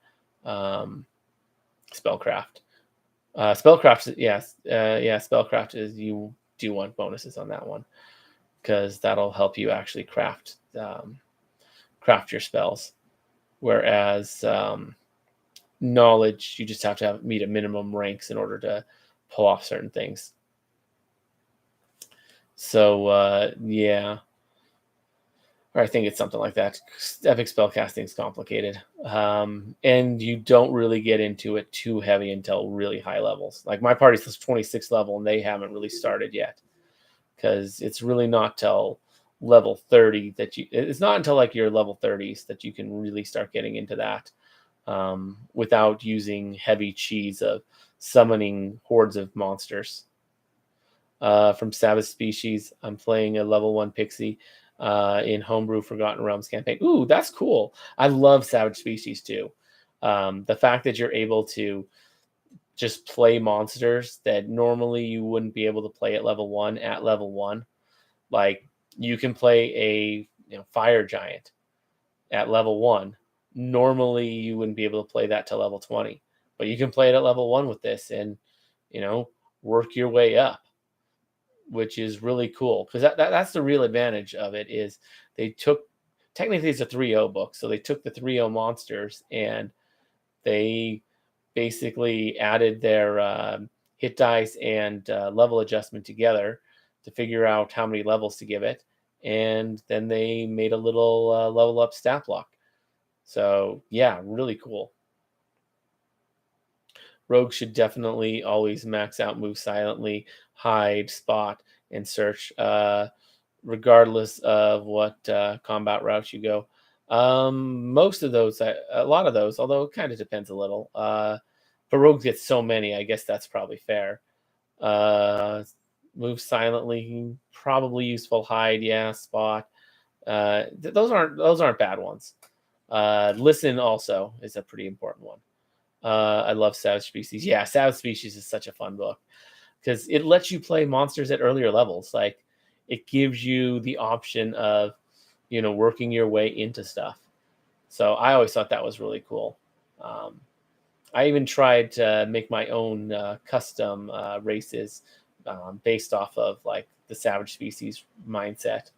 spellcraft. Spellcraft, yes, yeah. Spellcraft is, you do want bonuses on that one, because that'll help you actually craft your spells. Whereas knowledge, you just have to meet a minimum ranks in order to pull off certain things. So yeah, or I think it's something like that. Epic spellcasting is complicated, and you don't really get into it too heavy until really high levels. Like my party's 26th level, and they haven't really started yet, because it's really not till level 30 that it's not until like your level 30s that you can really start getting into that, without using heavy cheese of summoning hordes of monsters. From Savage Species, I'm playing a level 1 pixie in Homebrew Forgotten Realms campaign. Ooh, that's cool. I love Savage Species too. The fact that you're able to just play monsters that normally you wouldn't be able to play at level 1 at level 1. Like, you can play a fire giant at level 1. Normally you wouldn't be able to play that to level 20, but you can play it at level 1 with this, and work your way up, which is really cool, because that's the real advantage of it. Is they took, technically it's a 3.0 book, so they took the 3.0 monsters and they basically added their hit dice and level adjustment together to figure out how many levels to give it, and then they made a little level up stat block. So yeah, really cool. Rogue should definitely always max out move silently, hide, spot, and search, regardless of what combat route you go. Most of those, a lot of those, although it kind of depends a little. But rogues get so many, I guess that's probably fair. Uh, Move silently, probably useful. Hide, yeah. Spot. Those aren't bad ones. Listen also is a pretty important one. I love Savage Species. Yeah, Savage Species is such a fun book because it lets you play monsters at earlier levels. Like it gives you the option of, working your way into stuff. So I always thought that was really cool. Um, I even tried to make my own custom races based off of like the Savage Species mindset.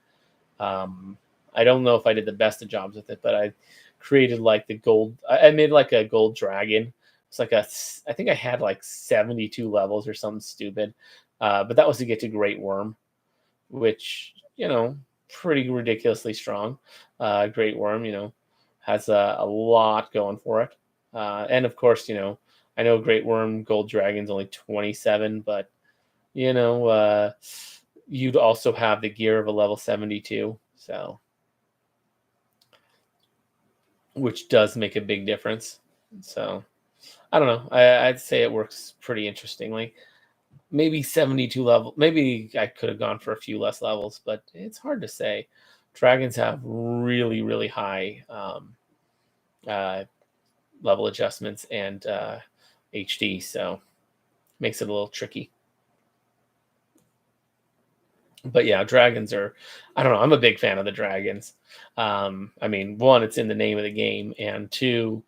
Um, I don't know if I did the best of jobs with it, but I created like the gold. I made like a gold dragon. It's like I think I had like 72 levels or something stupid. But that was to get to Great Worm, which, pretty ridiculously strong. Great Worm, has a lot going for it. And of course, I know Great Worm Gold Dragon's only 27, but, you know, uh, you'd also have the gear of a level 72. So, which does make a big difference. So, I don't know. I'd say it works pretty interestingly. Maybe 72 level. Maybe I could have gone for a few less levels, but it's hard to say. Dragons have really, really high uh, level adjustments and HD, so makes it a little tricky. But yeah, dragons are, I don't know, I'm a big fan of the dragons. I mean, one, it's in the name of the game, and two,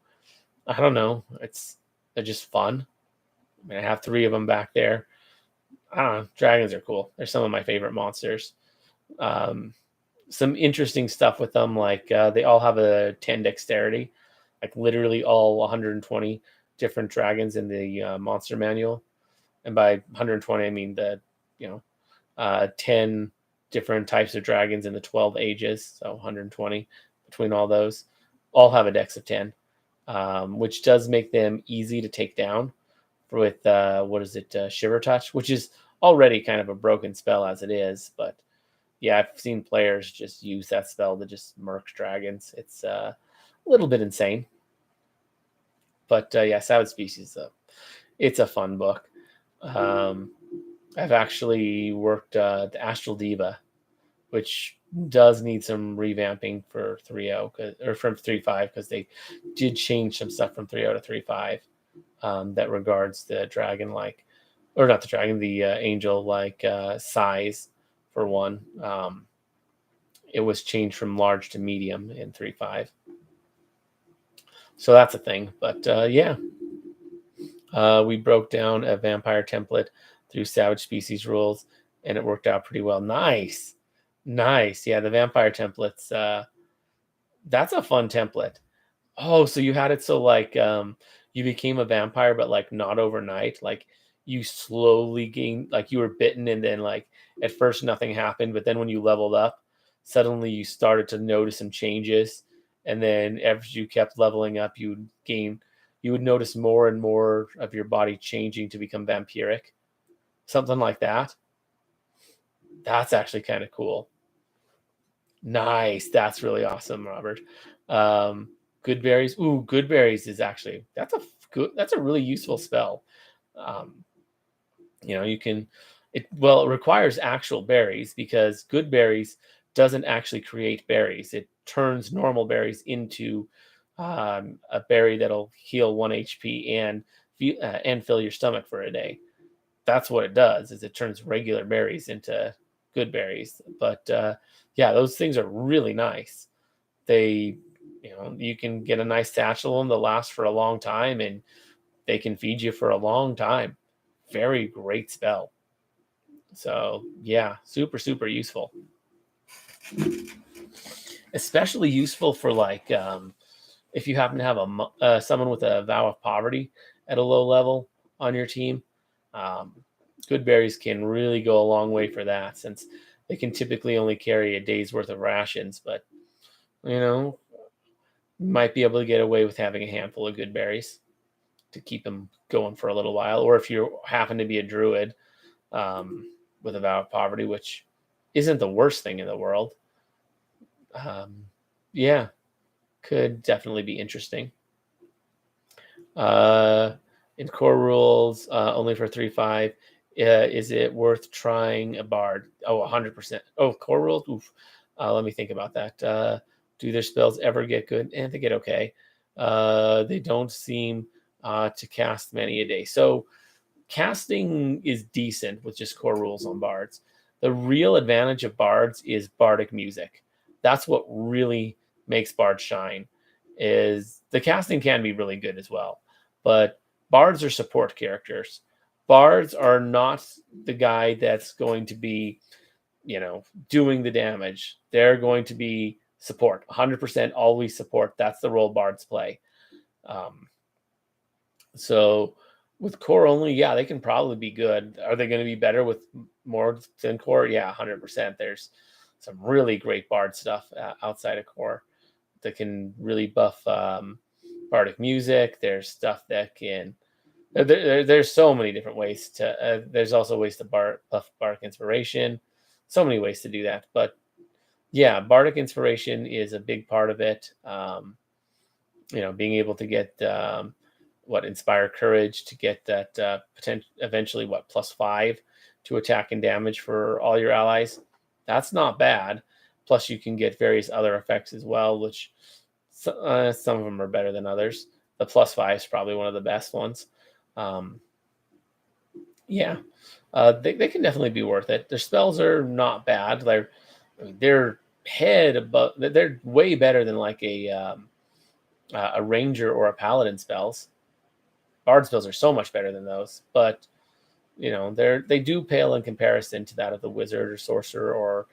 I don't know, they're just fun. I mean, I have three of them back there. I don't know, dragons are cool. They're some of my favorite monsters. Um, some interesting stuff with them, like they all have a 10 dexterity, like literally all 120 different dragons in the monster manual. And by 120, I mean you know, 10 different types of dragons in the 12 ages, so 120 between all those, all have a dex of 10, which does make them easy to take down with, what is it, Shiver Touch, which is already kind of a broken spell as it is. But yeah, I've seen players just use that spell to just murk dragons. It's a little bit insane. But yeah, Savage Species, it's a fun book. Um, I've actually worked the Astral Diva, which does need some revamping for 3.0 or from 3.5 because they did change some stuff from 3.0 to 3.5 that regards the dragon like, or not the dragon, the angel like size for one. It was changed from large to medium in 3.5. So that's a thing. But yeah, we broke down a vampire template through Savage Species rules, and it worked out pretty well. Nice. Nice. Yeah, the vampire templates. That's a fun template. Oh, so you had it so like you became a vampire, but like not overnight. Like you slowly gained, like you were bitten, and then like at first nothing happened, but then when you leveled up, suddenly you started to notice some changes, and then as you kept leveling up, you would notice more and more of your body changing to become vampiric, something like that. That's actually kind of cool. Nice. That's really awesome, Robert. Um, Good berries. Ooh, good berries is actually that's a really useful spell. Um, you can it requires actual berries because good berries doesn't actually create berries. It turns normal berries into a berry that'll heal 1 HP and fill your stomach for a day. That's what it does, is it turns regular berries into good berries. But yeah, those things are really nice. They, you can get a nice satchel of them that last for a long time, and they can feed you for a long time. Very great spell. So yeah, super super useful. Especially useful for like if you happen to have someone with a vow of poverty at a low level on your team. Um, Good berries can really go a long way for that, since they can typically only carry a day's worth of rations. But you know, you might be able to get away with having a handful of good berries to keep them going for a little while. Or if you happen to be a druid with a vow of poverty, which isn't the worst thing in the world. Yeah, could definitely be interesting. Uh, In core rules, only for 3.5. Is it worth trying a bard? Oh, 100%. Oh, core rules? Oof. Let me think about that. Do their spells ever get good? And they get okay. They don't seem to cast many a day. So casting is decent with just core rules on bards. The real advantage of bards is bardic music. That's what really makes bards shine. Is the casting can be really good as well, but bards are support characters. Bards are not the guy that's going to be, doing the damage. They're going to be support, 100% always support. That's the role bards play. Um, so with core only, yeah, they can probably be good. Are they going to be better with more than core? Yeah, 100%. There's some really great bard stuff outside of core that can really buff bardic music. There's stuff that can. There's so many different ways to. There's also ways to buff bardic inspiration. So many ways to do that, but yeah, bardic inspiration is a big part of it. Being able to get inspire courage to get that potential eventually +5 to attack and damage for all your allies. That's not bad. Plus, you can get various other effects as well, which some of them are better than others. The +5 is probably one of the best ones. Um, yeah, they can definitely be worth it. Their spells are not bad. They're head above. They're way better than like a ranger or a paladin spells. Bard spells are so much better than those, but they do pale in comparison to that of the wizard or sorcerer or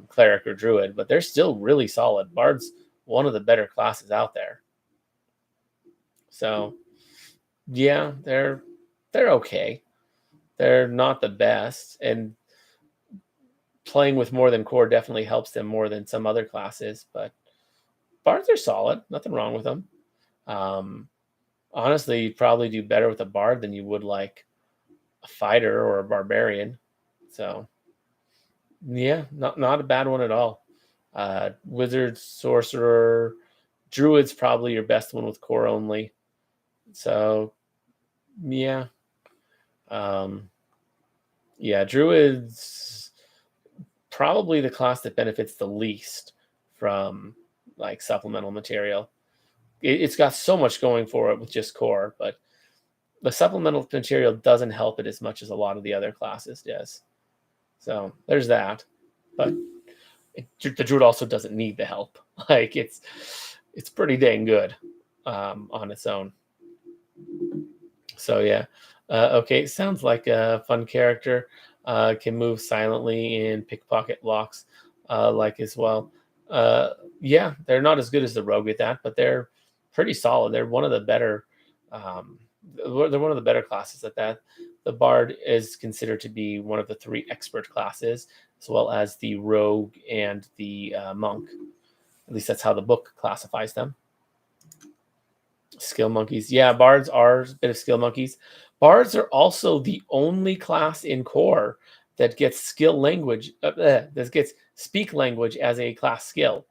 cleric or druid, but they're still really solid. Bard's one of the better classes out there. So yeah, they're okay. They're not the best, and playing with more than core definitely helps them more than some other classes. But bards are solid. Nothing wrong with them. Um, Honestly, you'd probably do better with a bard than you would like a fighter or a barbarian. So yeah, not a bad one at all. Wizard, sorcerer, druid's probably your best one with core only. So yeah, um, yeah, druid's probably the class that benefits the least from like supplemental material. It's got so much going for it with just core, but the supplemental material doesn't help it as much as a lot of the other classes does. So there's that. But the druid also doesn't need the help. Like it's pretty dang good on its own. So yeah, okay. Sounds like a fun character. Can move silently and pickpocket locks, like as well. Yeah, they're not as good as the rogue at that, but they're pretty solid. They're one of the better. Um, they're one of the better classes at that. The bard is considered to be one of the 3 expert classes, as well as the rogue and the monk. At least that's how the book classifies them. Skill monkeys. Yeah, bards are a bit of skill monkeys. Bards are also the only class in core that gets skill language, that gets speak language as a class skill.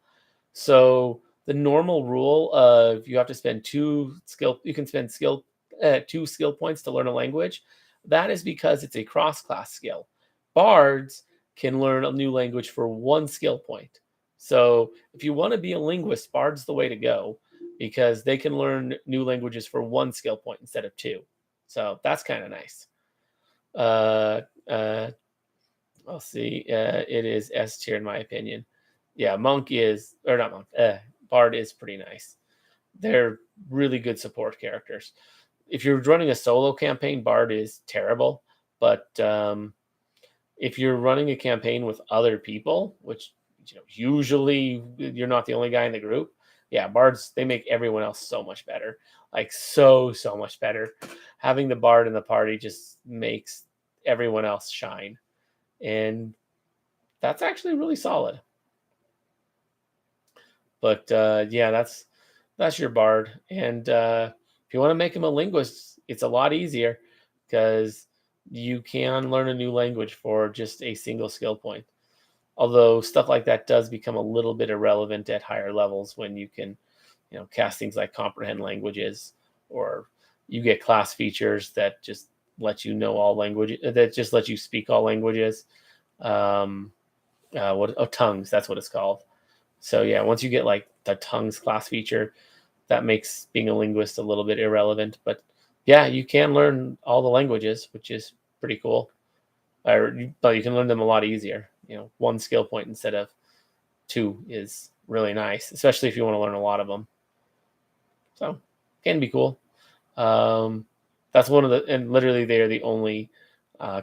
So the normal rule of you have to spend you can spend 2 skill points to learn a language. That is because it's a cross class skill. Bards can learn a new language for 1 skill point. So if you want to be a linguist, Bard's the way to go because they can learn new languages for 1 skill point instead of 2. So that's kind of nice. Uh, uh, I'll see. It is S tier in my opinion. Yeah, monk is or not monk. Bard is pretty nice. They're really good support characters. If you're running a solo campaign, Bard is terrible. But if you're running a campaign with other people, which usually you're not the only guy in the group, yeah, bards they make everyone else so much better, like so much better. Having the bard in the party just makes everyone else shine, and that's actually really solid. But yeah, that's your bard, and if you want to make him a linguist, it's a lot easier because you can learn a new language for just a single skill point. Although stuff like that does become a little bit irrelevant at higher levels when you can, cast things like comprehend languages or You get class features that just let you know all language that just let you speak all languages. Um, tongues? That's what it's called. So yeah, once you get like the tongues class feature, that makes being a linguist a little bit irrelevant. But yeah, you can learn all the languages, which is pretty cool. But you can learn them a lot easier. One skill point instead of two is really nice, especially if you want to learn a lot of them. So can be cool. Um, that's one of the, and literally they are the only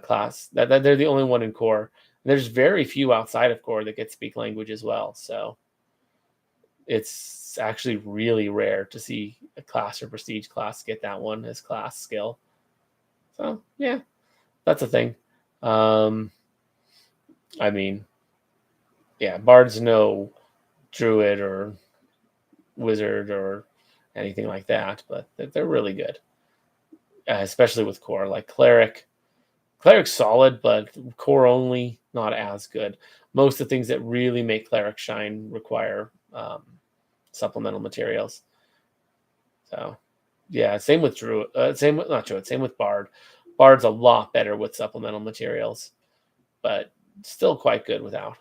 class that they're the only one in core. There's very few outside of core that get speak language as well. So it's actually really rare to see a class or prestige class get that one as class skill. So yeah, that's a thing. Um, I mean, yeah, bards no druid or wizard or anything like that, but they're really good, especially with core. Like cleric's solid, but core only, not as good. Most of the things that really make cleric shine require supplemental materials. So yeah, same with druid. Same with not druid. Same with bard. Bard's a lot better with supplemental materials, but still quite good without.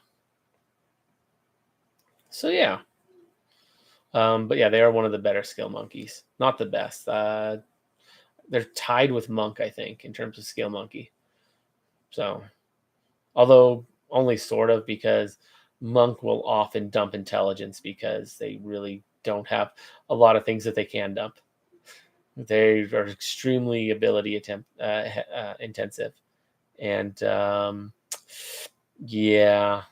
So yeah. But yeah, they are one of the better skill monkeys. Not the best. They're tied with monk, I think, in terms of skill monkey. So, although only sort of, because monk will often dump intelligence because they really don't have a lot of things that they can dump. They are extremely intensive, and yeah,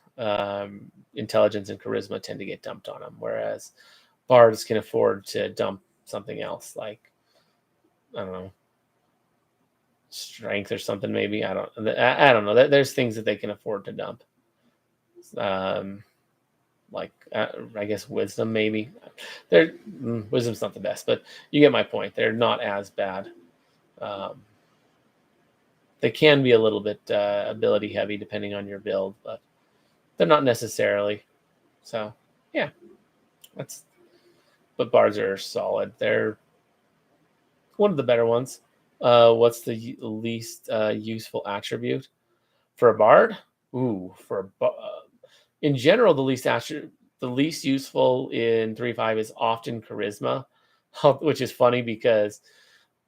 intelligence and charisma tend to get dumped on them, whereas bards can afford to dump something else, like I don't know, strength or something. Maybe I don't know. There's things that they can afford to dump. Um, like I guess wisdom maybe. Wisdom's not the best, but you get my point. They're not as bad. Um, they can be a little bit ability heavy depending on your build, but they're not necessarily. So yeah, that's. But bards are solid. They're one of the better ones. What's the least useful attribute for a bard? Ooh, in general, the least useful in 3.5 is often charisma, which is funny because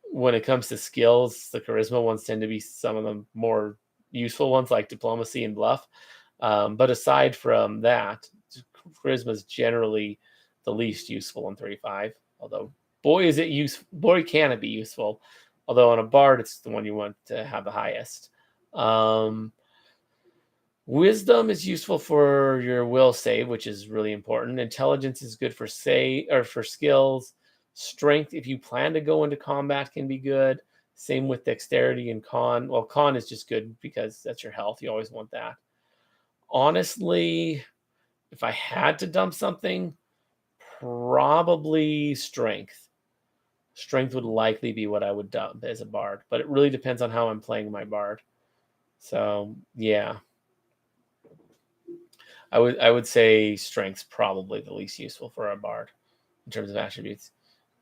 when it comes to skills, the charisma ones tend to be some of the more useful ones, like diplomacy and bluff. But aside from that, charisma is generally the least useful in 3.5. Although, boy, can it be useful. Although on a bard, it's the one you want to have the highest. Um, Wisdom is useful for your will save, which is really important. Intelligence is good for for skills. Strength, if you plan to go into combat, can be good. Same with dexterity and con. Well, con is just good because that's your health. You always want that. Honestly, if I had to dump something, probably strength. Strength would likely be what I would dump as a bard, but it really depends on how I'm playing my bard. So yeah. I would say strength's probably the least useful for a bard in terms of attributes.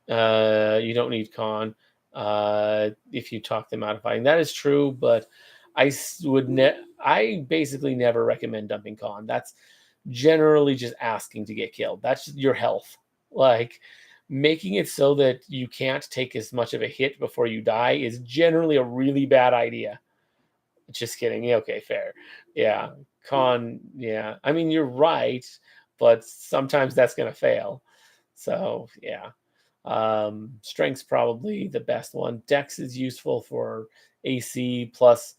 You don't need con if you talk them out of fighting. That is true, but I basically never recommend dumping con. That's generally just asking to get killed. That's your health. Like making it so that you can't take as much of a hit before you die is generally a really bad idea. Just kidding. Yeah, okay, fair. Yeah. Con, yeah. I mean, you're right, but sometimes that's going to fail. So, yeah. Strength's probably the best one. Dex is useful for AC plus,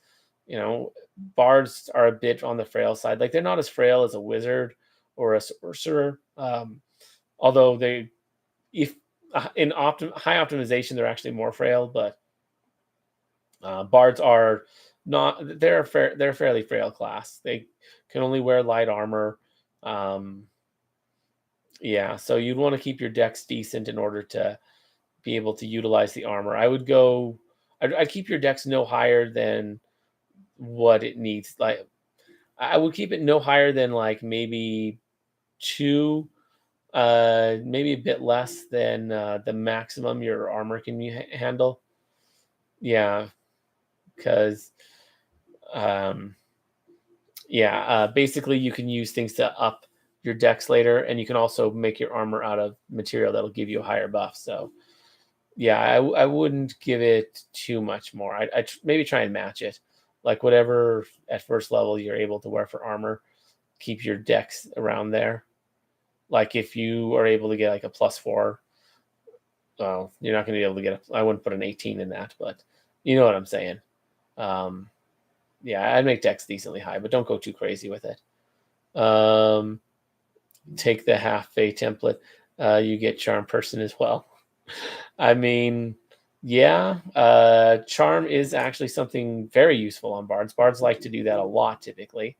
you know, bards are a bit on the frail side. Like they're not as frail as a wizard or a sorcerer. Although they, if in high optimization, they're actually more frail, but bards are not. They're a fairly frail class. They can only wear light armor. Um, yeah, so you'd want to keep your dex decent in order to be able to utilize the armor. I'd keep your dex no higher than what it needs. Like I would keep it no higher than like maybe two. Maybe a bit less than the maximum your armor can handle. Yeah, because um, yeah, basically you can use things to up your dex later, and you can also make your armor out of material that'll give you a higher buff. So yeah, I wouldn't give it too much more. Maybe try and match it, like whatever at first level you're able to wear for armor. Keep your dex around there. Like if you are able to get like a +4, well, you're not going to be able to get. I wouldn't put an 18 in that, but you know what I'm saying. Um, yeah, I'd make dex decently high, but don't go too crazy with it. Take the half fey template. You get charm person as well. I mean, yeah, charm is actually something very useful on bards. Bards like to do that a lot typically.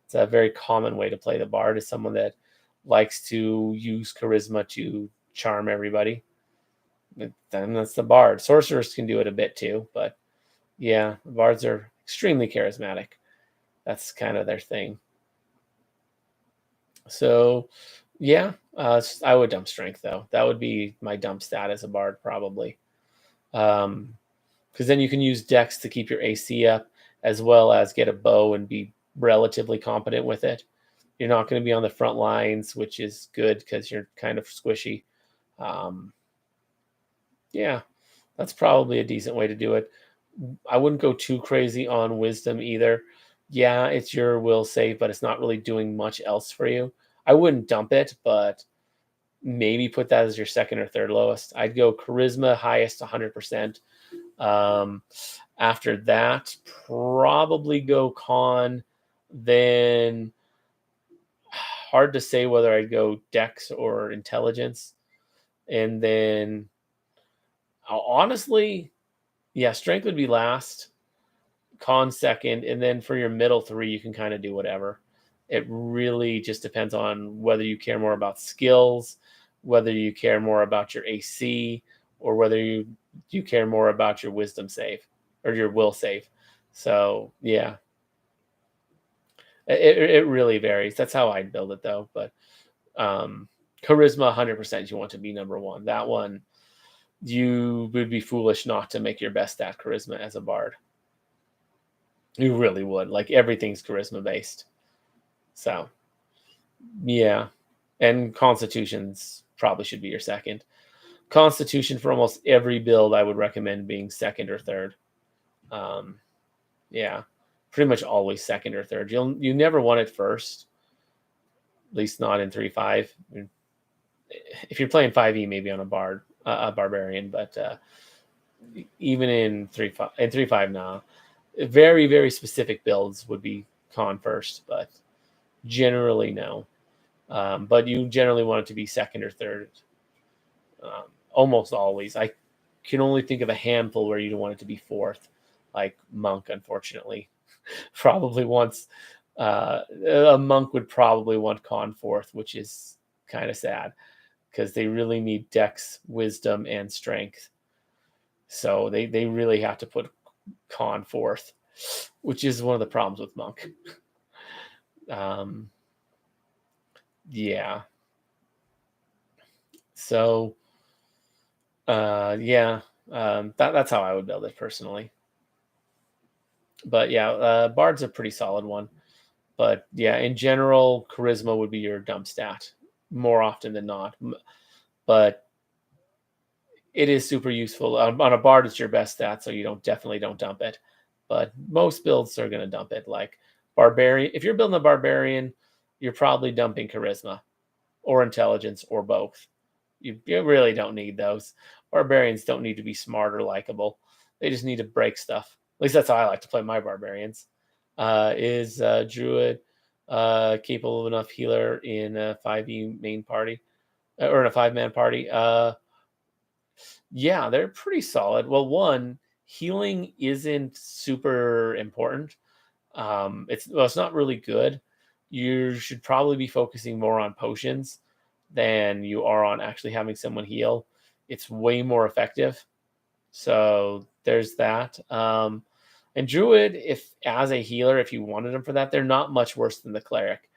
It's a very common way to play the bard, is someone that likes to use charisma to charm everybody. Then that's the bard. Sorcerers can do it a bit too, but yeah, bards are extremely charismatic. That's kind of their thing. So yeah, I would dump strength though. That would be my dump stat as a bard probably. Because then you can use dex to keep your AC up, as well as get a bow and be relatively competent with it. You're not going to be on the front lines, which is good because you're kind of squishy. Um, yeah, that's probably a decent way to do it. I wouldn't go too crazy on wisdom either. Yeah, it's your will save, but it's not really doing much else for you. I wouldn't dump it, but maybe put that as your second or third lowest. I'd go charisma highest 100%. Um, After that, probably go con. Then hard to say whether I'd go dex or intelligence. And then honestly, yeah, strength would be last, con second, and then for your middle three, you can kind of do whatever. It really just depends on whether you care more about skills, whether you care more about your AC, or whether you care more about your wisdom save or your will save. So yeah, it really varies. That's how I'd build it though. But charisma 100% you want to be number one. That one, you would be foolish not to make your best stat charisma as a bard. You really would. Like everything's charisma based. So yeah. And constitutions probably should be your second. Constitution for almost every build I would recommend being second or third. Um, yeah. Pretty much always second or third. You never want it first. At least not in 3-5. If you're playing 5e, maybe on a barbarian, but even in 3-5 now, very very specific builds would be con first, but generally no. But you generally want it to be second or third, almost always. I can only think of a handful where you don't want it to be fourth, like monk. Unfortunately, probably once a monk would probably want con fourth, which is kind of sad because they really need dex, wisdom, and strength. So they really have to put con fourth, which is one of the problems with monk. Um, yeah. So yeah, that's how I would build it personally. But yeah, bard's a pretty solid one. But yeah, in general, charisma would be your dump stat more often than not. But it is super useful on a bard. It's your best stat, so you definitely don't dump it. But most builds are going to dump it. Like barbarian, if you're building a barbarian, you're probably dumping charisma or intelligence or both. You really don't need those. Barbarians don't need to be smart or likable. They just need to break stuff. At least that's how I like to play my barbarians. Is druid capable of enough healer in a 5e main party or in a 5-man party? Yeah, they're pretty solid. Well, one, healing isn't super important. It's not really good. You should probably be focusing more on potions than you are on actually having someone heal. It's way more effective. So there's that. And druid, if as a healer, if you wanted them for that, they're not much worse than the cleric.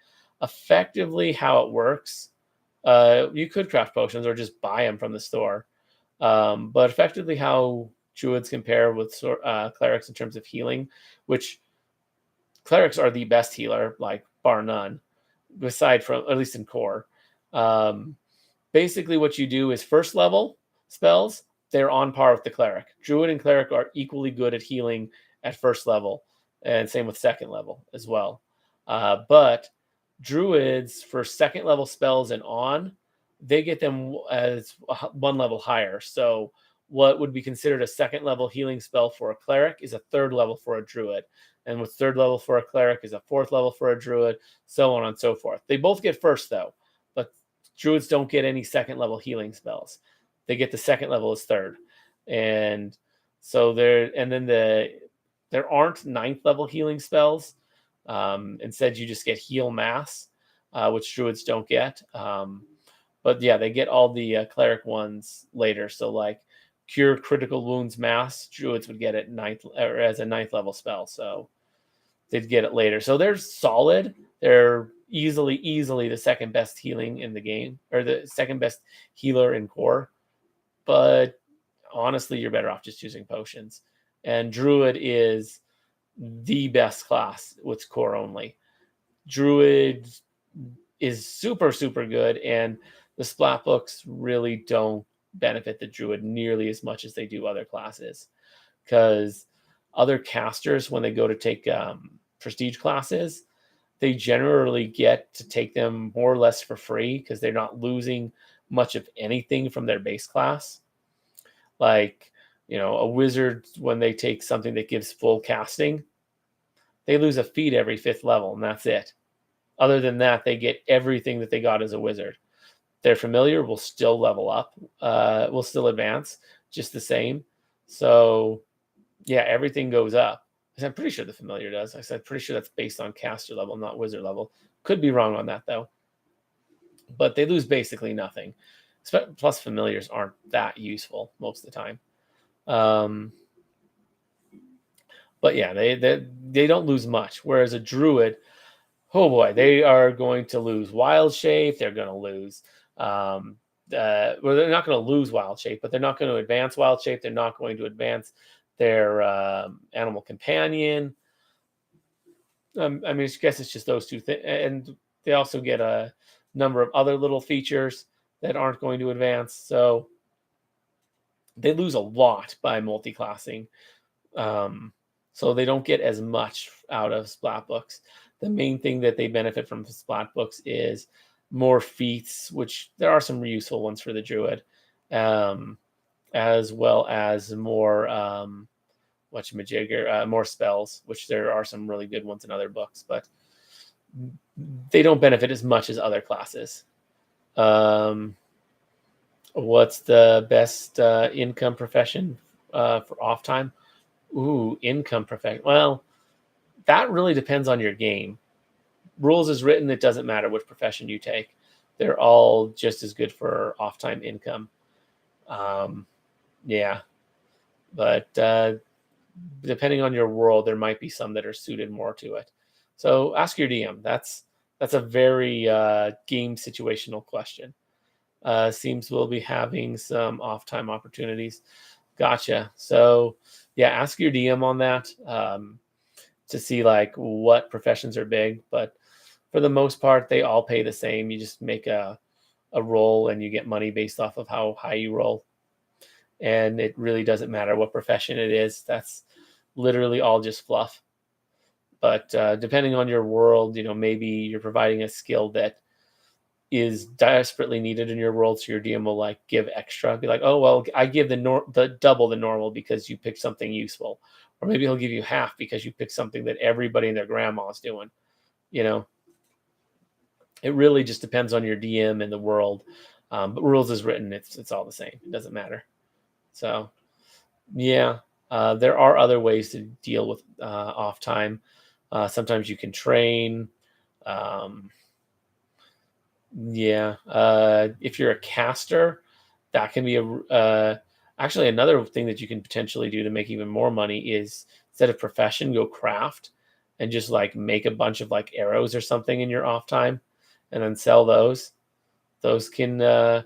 Effectively, how it works. You could craft potions or just buy them from the store. But effectively, how druids compare with clerics in terms of healing, which clerics are the best healer, like bar none, beside from at least in core. Um, Basically, what you do is first level spells, they're on par with the cleric. Druid and cleric are equally good at healing at first level, and same with second level as well. But druids for second level spells and on, they get them as one level higher. So what would be considered a second level healing spell for a cleric is a third level for a druid, and with third level for a cleric is a fourth level for a druid, so on and so forth. They both get first though, but druids don't get any second level healing spells. They get the second level as third, and so there aren't ninth level healing spells. Instead, you just get heal mass, which druids don't get. But yeah, they get all the cleric ones later. So like cure critical wounds mass, druids would get it ninth or as a ninth level spell. So they'd get it later. So they're solid. They're easily the second best healing in the game, or the second best healer in core. But honestly, you're better off just using potions. And Druid is the best class with core only. Druid is super good, and the splat books really don't benefit the Druid nearly as much as they do other classes, because other casters, when they go to take prestige classes, they generally get to take them more or less for free because they're not losing much of anything from their base class. Like, a wizard, when they take something that gives full casting, they lose a feat every fifth level, and that's it. Other than that, they get everything that they got as a wizard. Their familiar will still level up, will still advance just the same. So, yeah, everything goes up. I'm pretty sure the familiar does. I'm pretty sure that's based on caster level, not wizard level. Could be wrong on that, though. But they lose basically nothing. Plus, familiars aren't that useful most of the time. But yeah, they don't lose much. Whereas a druid, oh boy, they are going to lose wild shape. They're going to lose. Well, they're not going to lose wild shape, but they're not going to advance wild shape. They're not going to advance their animal companion. I guess it's just those two things, and they also get a number of other little features that aren't going to advance. So they lose a lot by multi-classing. So they don't get as much out of splat books. The main thing that they benefit from splat books is more feats, which there are some useful ones for the druid, as well as more more spells, which there are some really good ones in other books, but they don't benefit as much as other classes. What's the best income profession for off time? Ooh, income profession. Well, that really depends on your game. Rules is written, it doesn't matter which profession you take. They're all just as good for off time income. Yeah. But depending on your world, there might be some that are suited more to it. So ask your DM. That's a very game situational question. Seems we'll be having some off time opportunities. Gotcha. So yeah, ask your DM on that to see like what professions are big. But for the most part, they all pay the same. You just make a roll and you get money based off of how high you roll. And it really doesn't matter what profession it is. That's literally all just fluff. But depending on your world, maybe you're providing a skill that is desperately needed in your world, so your DM will like give extra, be like, oh well, I give the double the normal because you picked something useful, or maybe he'll give you half because you picked something that everybody and their grandma's doing. It really just depends on your DM and the world. But rules is written, it's all the same. It doesn't matter. So yeah, there are other ways to deal with off time. Sometimes you can train. Yeah. If you're a caster, that can be actually another thing that you can potentially do to make even more money is instead of profession, go craft and just like make a bunch of like arrows or something in your off time and then sell those. those can that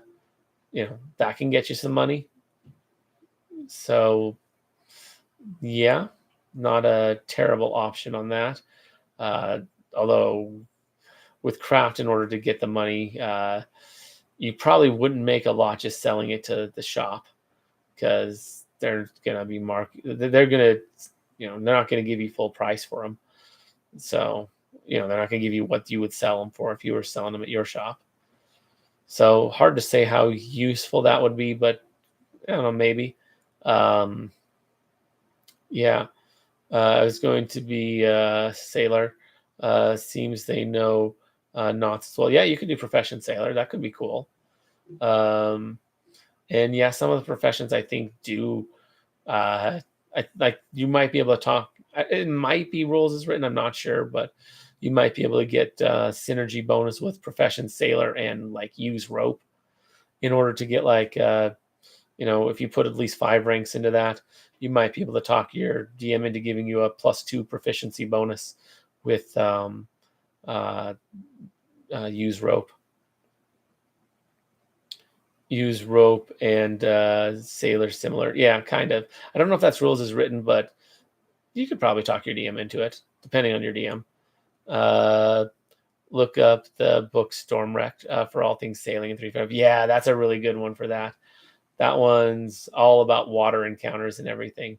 can get you some money. So yeah, not a terrible option on that. Uh, Although with craft, in order to get the money, you probably wouldn't make a lot just selling it to the shop, because they're gonna be they're gonna, they're not gonna give you full price for them. So, they're not gonna give you what you would sell them for if you were selling them at your shop. So hard to say how useful that would be, but I don't know, maybe. Um, yeah, I was going to be sailor. Seems they know knots as well. Yeah, you could do profession sailor. That could be cool. Um, and yeah, some of the professions I think do. Like you might be able to talk. It might be rules as written. I'm not sure, but you might be able to get synergy bonus with profession sailor and like use rope in order to get like if you put at least 5 ranks into that, you might be able to talk your DM into giving you a +2 proficiency bonus with uh, use rope. Use rope and sailor similar. Yeah, kind of. I don't know if that's rules as written, but you could probably talk your DM into it, depending on your DM. Uh, Look up the book Stormwreck for all things sailing in 3.5. Yeah, that's a really good one for that. That one's all about water encounters and everything.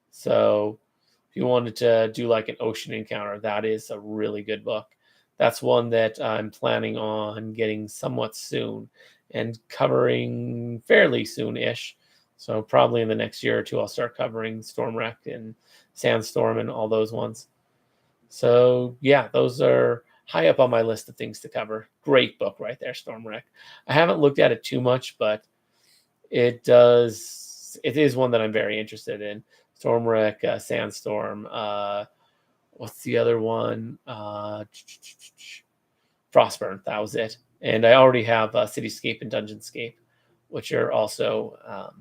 So if you wanted to do like an ocean encounter, that is a really good book. That's one that I'm planning on getting somewhat soon and covering fairly soon-ish. So probably in the next year or two, I'll start covering Stormwreck and Sandstorm and all those ones. So yeah, those are high up on my list of things to cover. Great book right there, Stormwreck. I haven't looked at it too much, but it is one that I'm very interested in. Stormwreck, Sandstorm. What's the other one? Frostburn. That was it. And I already have Cityscape and Dungeonscape, which are also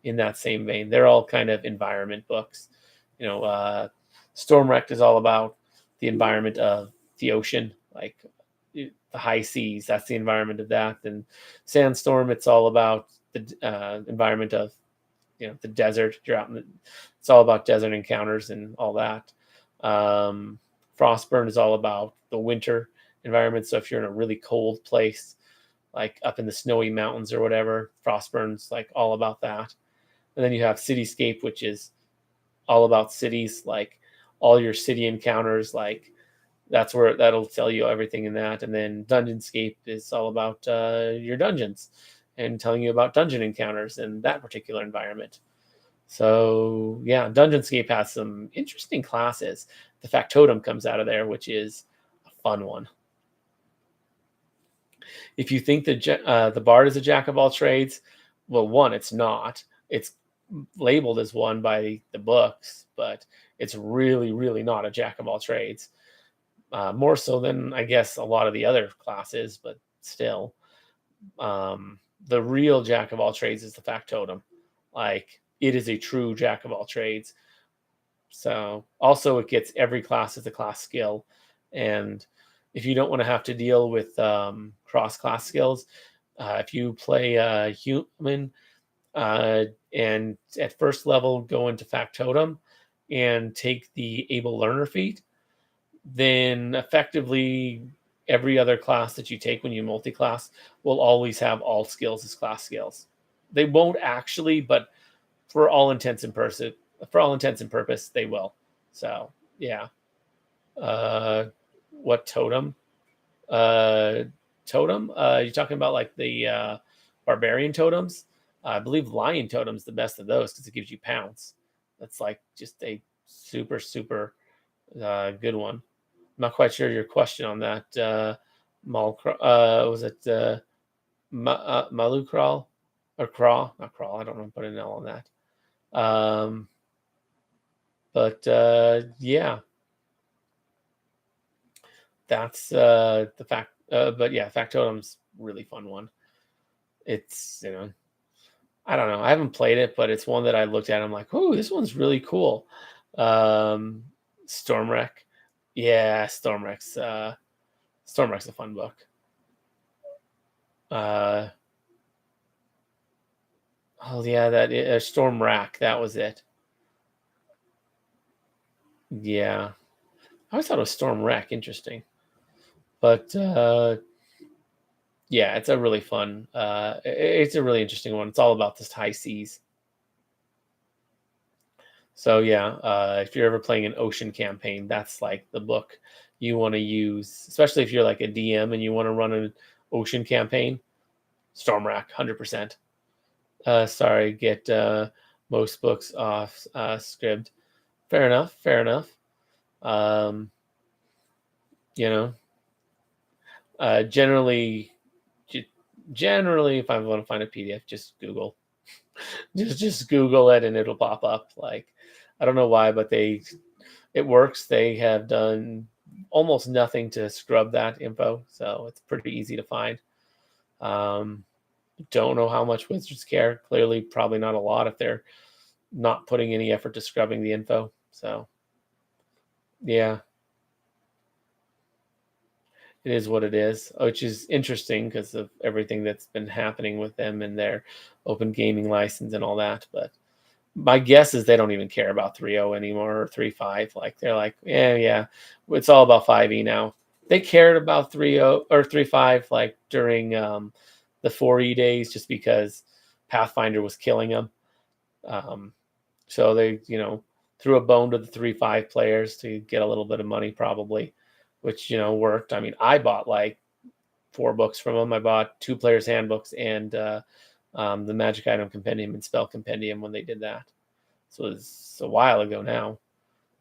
in that same vein. They're all kind of environment books. Stormwreck is all about the environment of the ocean, like the high seas. That's the environment of that. And Sandstorm, it's all about the environment of the desert. You're out in it's all about desert encounters and all that. Frostburn is all about the winter environment. So if you're in a really cold place, like up in the snowy mountains or whatever, Frostburn's like all about that. And then you have Cityscape, which is all about cities, like all your city encounters, like that'll tell you everything in that. And then Dungeonscape is all about your dungeons and telling you about dungeon encounters in that particular environment. So yeah, Dungeonscape has some interesting classes. The Factotum comes out of there, which is a fun one. If you think the Bard is a jack of all trades, well, one, it's not. It's labeled as one by the books, but it's really, really not a jack of all trades. More so than I guess a lot of the other classes, but still, the real jack of all trades is the Factotum. Like it is a true jack of all trades. So also it gets every class as a class skill, and if you don't want to have to deal with cross class skills, if you play a human and at first level go into Factotum and take the Able Learner feat, then effectively every other class that you take when you multi-class will always have all skills as class skills. They won't actually, but for all intents and purpose, they will. So yeah. What totem? Uh, Totem? You're talking about like the barbarian totems? I believe lion totem's the best of those because it gives you pounce. That's like just a super, super good one. I'm not quite sure your question on that. Was it Malucrawl or Crawl? Not Crawl. I don't know. Put an L on that. But yeah, that's the fact. But yeah, Factotum's really fun one. It's I don't know. I haven't played it, but it's one that I looked at. I'm like, oh, this one's really cool. Stormwreck. Yeah, Stormwreck's a fun book. Uh, oh yeah, Storm Rack. That was it. Yeah, I always thought it was Storm Rack. Interesting, but yeah, it's a really fun. It's a really interesting one. It's all about this high seas. So yeah, if you're ever playing an ocean campaign, that's like the book you want to use, especially if you're like a DM and you want to run an ocean campaign. Storm Rack, 100%. Sorry, get most books off script. Fair enough. Fair enough. Um, you know, generally, ge- generally, if I want to find a PDF, just Google, just Google it, and it'll pop up. Like, I don't know why, but it works. They have done almost nothing to scrub that info, so it's pretty easy to find. Um, don't know how much Wizards care. Clearly, probably not a lot if they're not putting any effort to scrubbing the info. So yeah, it is what it is, which is interesting because of everything that's been happening with them and their open gaming license and all that. But my guess is they don't even care about 3.0 anymore or 3.5. Like they're like, yeah, yeah, it's all about 5e now. They cared about 3.0 or 3.5 like during the 4e days just because Pathfinder was killing them. Um, so they, threw a bone to the 3.5 players to get a little bit of money probably, which worked. I mean, I bought like 4 books from them. I bought 2 players handbooks and the Magic Item Compendium and Spell Compendium when they did that. So it was a while ago now.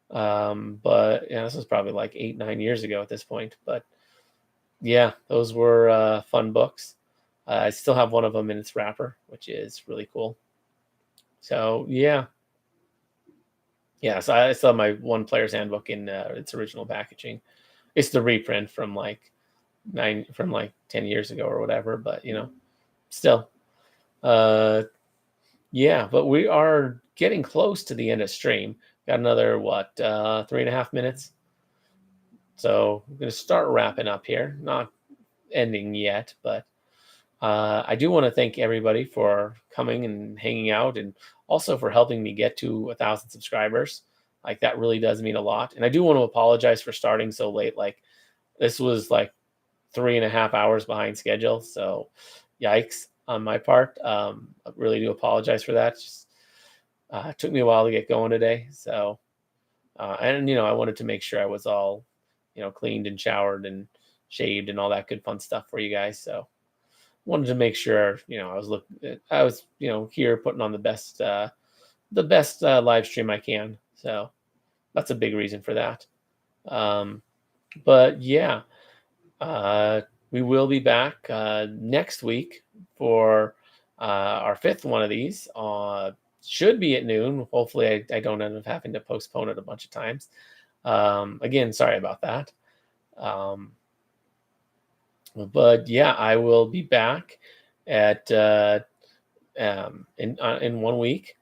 But yeah, this was probably like 8, 9 years ago at this point. But yeah, those were fun books. I still have one of them in its wrapper, which is really cool. So yeah, yeah. So I still have my one player's handbook in its original packaging. It's the reprint from like 10 years ago or whatever. But still, uh, yeah. But we are getting close to the end of stream. Got another 3.5 minutes. So I'm going to start wrapping up here. Not ending yet, but I do want to thank everybody for coming and hanging out, and also for helping me get to 1,000 subscribers. Like that really does mean a lot. And I do want to apologize for starting so late. Like this was like 3.5 hours behind schedule, so yikes on my part. I really do apologize for that. Just it took me a while to get going today, so and I wanted to make sure I was all cleaned and showered and shaved and all that good fun stuff for you guys. So wanted to make sure I was here putting on the best live stream I can. So that's a big reason for that. Um, but yeah, uh, we will be back next week for our fifth one of these. Should be at noon. Hopefully, I don't end up having to postpone it a bunch of times. Again, sorry about that. Um, but yeah, I will be back at in 1 week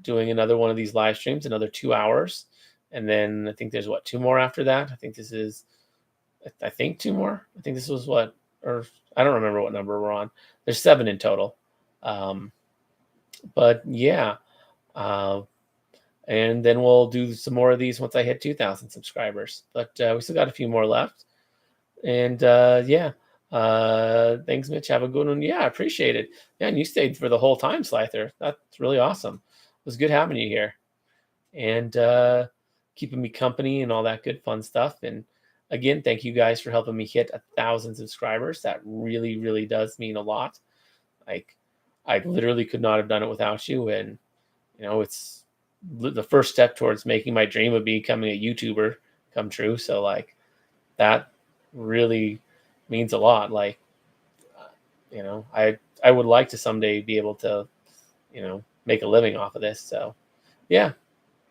doing another one of these live streams, another 2 hours, and then I think there's 2 more after that. I think 2 more. I think this was or I don't remember what number we're on. There's 7 in total. Um, but yeah, uh, and then we'll do some more of these once I hit 2,000 subscribers. But we still got a few more left. And yeah, thanks, Mitch. Have a good one. Yeah, I appreciate it. Yeah, and you stayed for the whole time, Slyther. That's really awesome. It was good having you here and keeping me company and all that good fun stuff. And again, thank you guys for helping me hit 1,000 subscribers. That really, really does mean a lot. Like, I literally could not have done it without you. And it's the first step towards making my dream of becoming a YouTuber come true. So like that really means a lot. Like, I would like to someday be able to, make a living off of this. So yeah,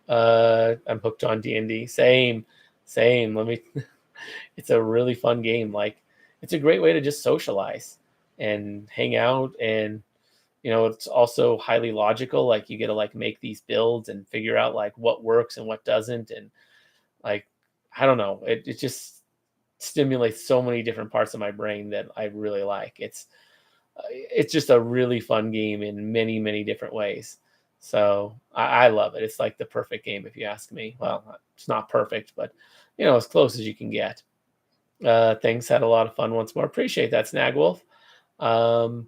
I'm hooked on D&D. Same. Let me. It's a really fun game. Like, it's a great way to just socialize and hang out, and it's also highly logical. Like, you get to like make these builds and figure out like what works and what doesn't, and like I don't know. It just stimulates so many different parts of my brain that I really like. it's just a really fun game in many, many different ways. So I love it. It's like the perfect game, if you ask me. Well, it's not perfect, but as close as you can get. Things had a lot of fun once more. Appreciate that, Snagwolf. Um,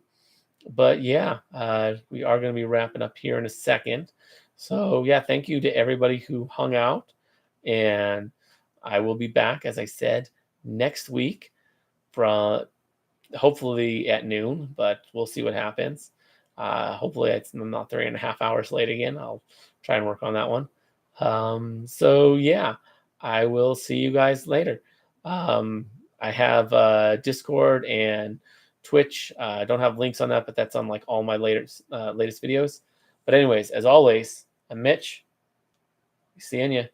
but yeah, we are going to be wrapping up here in a second. So yeah, thank you to everybody who hung out, and I will be back, as I said, next week from hopefully at noon, but we'll see what happens. Hopefully I'm not 3.5 hours late again. I'll try and work on that one. So yeah, I will see you guys later. Um, I have Discord and Twitch. I don't have links on that, but that's on like all my latest videos. But anyways, as always, I'm Mitch. Seeing you.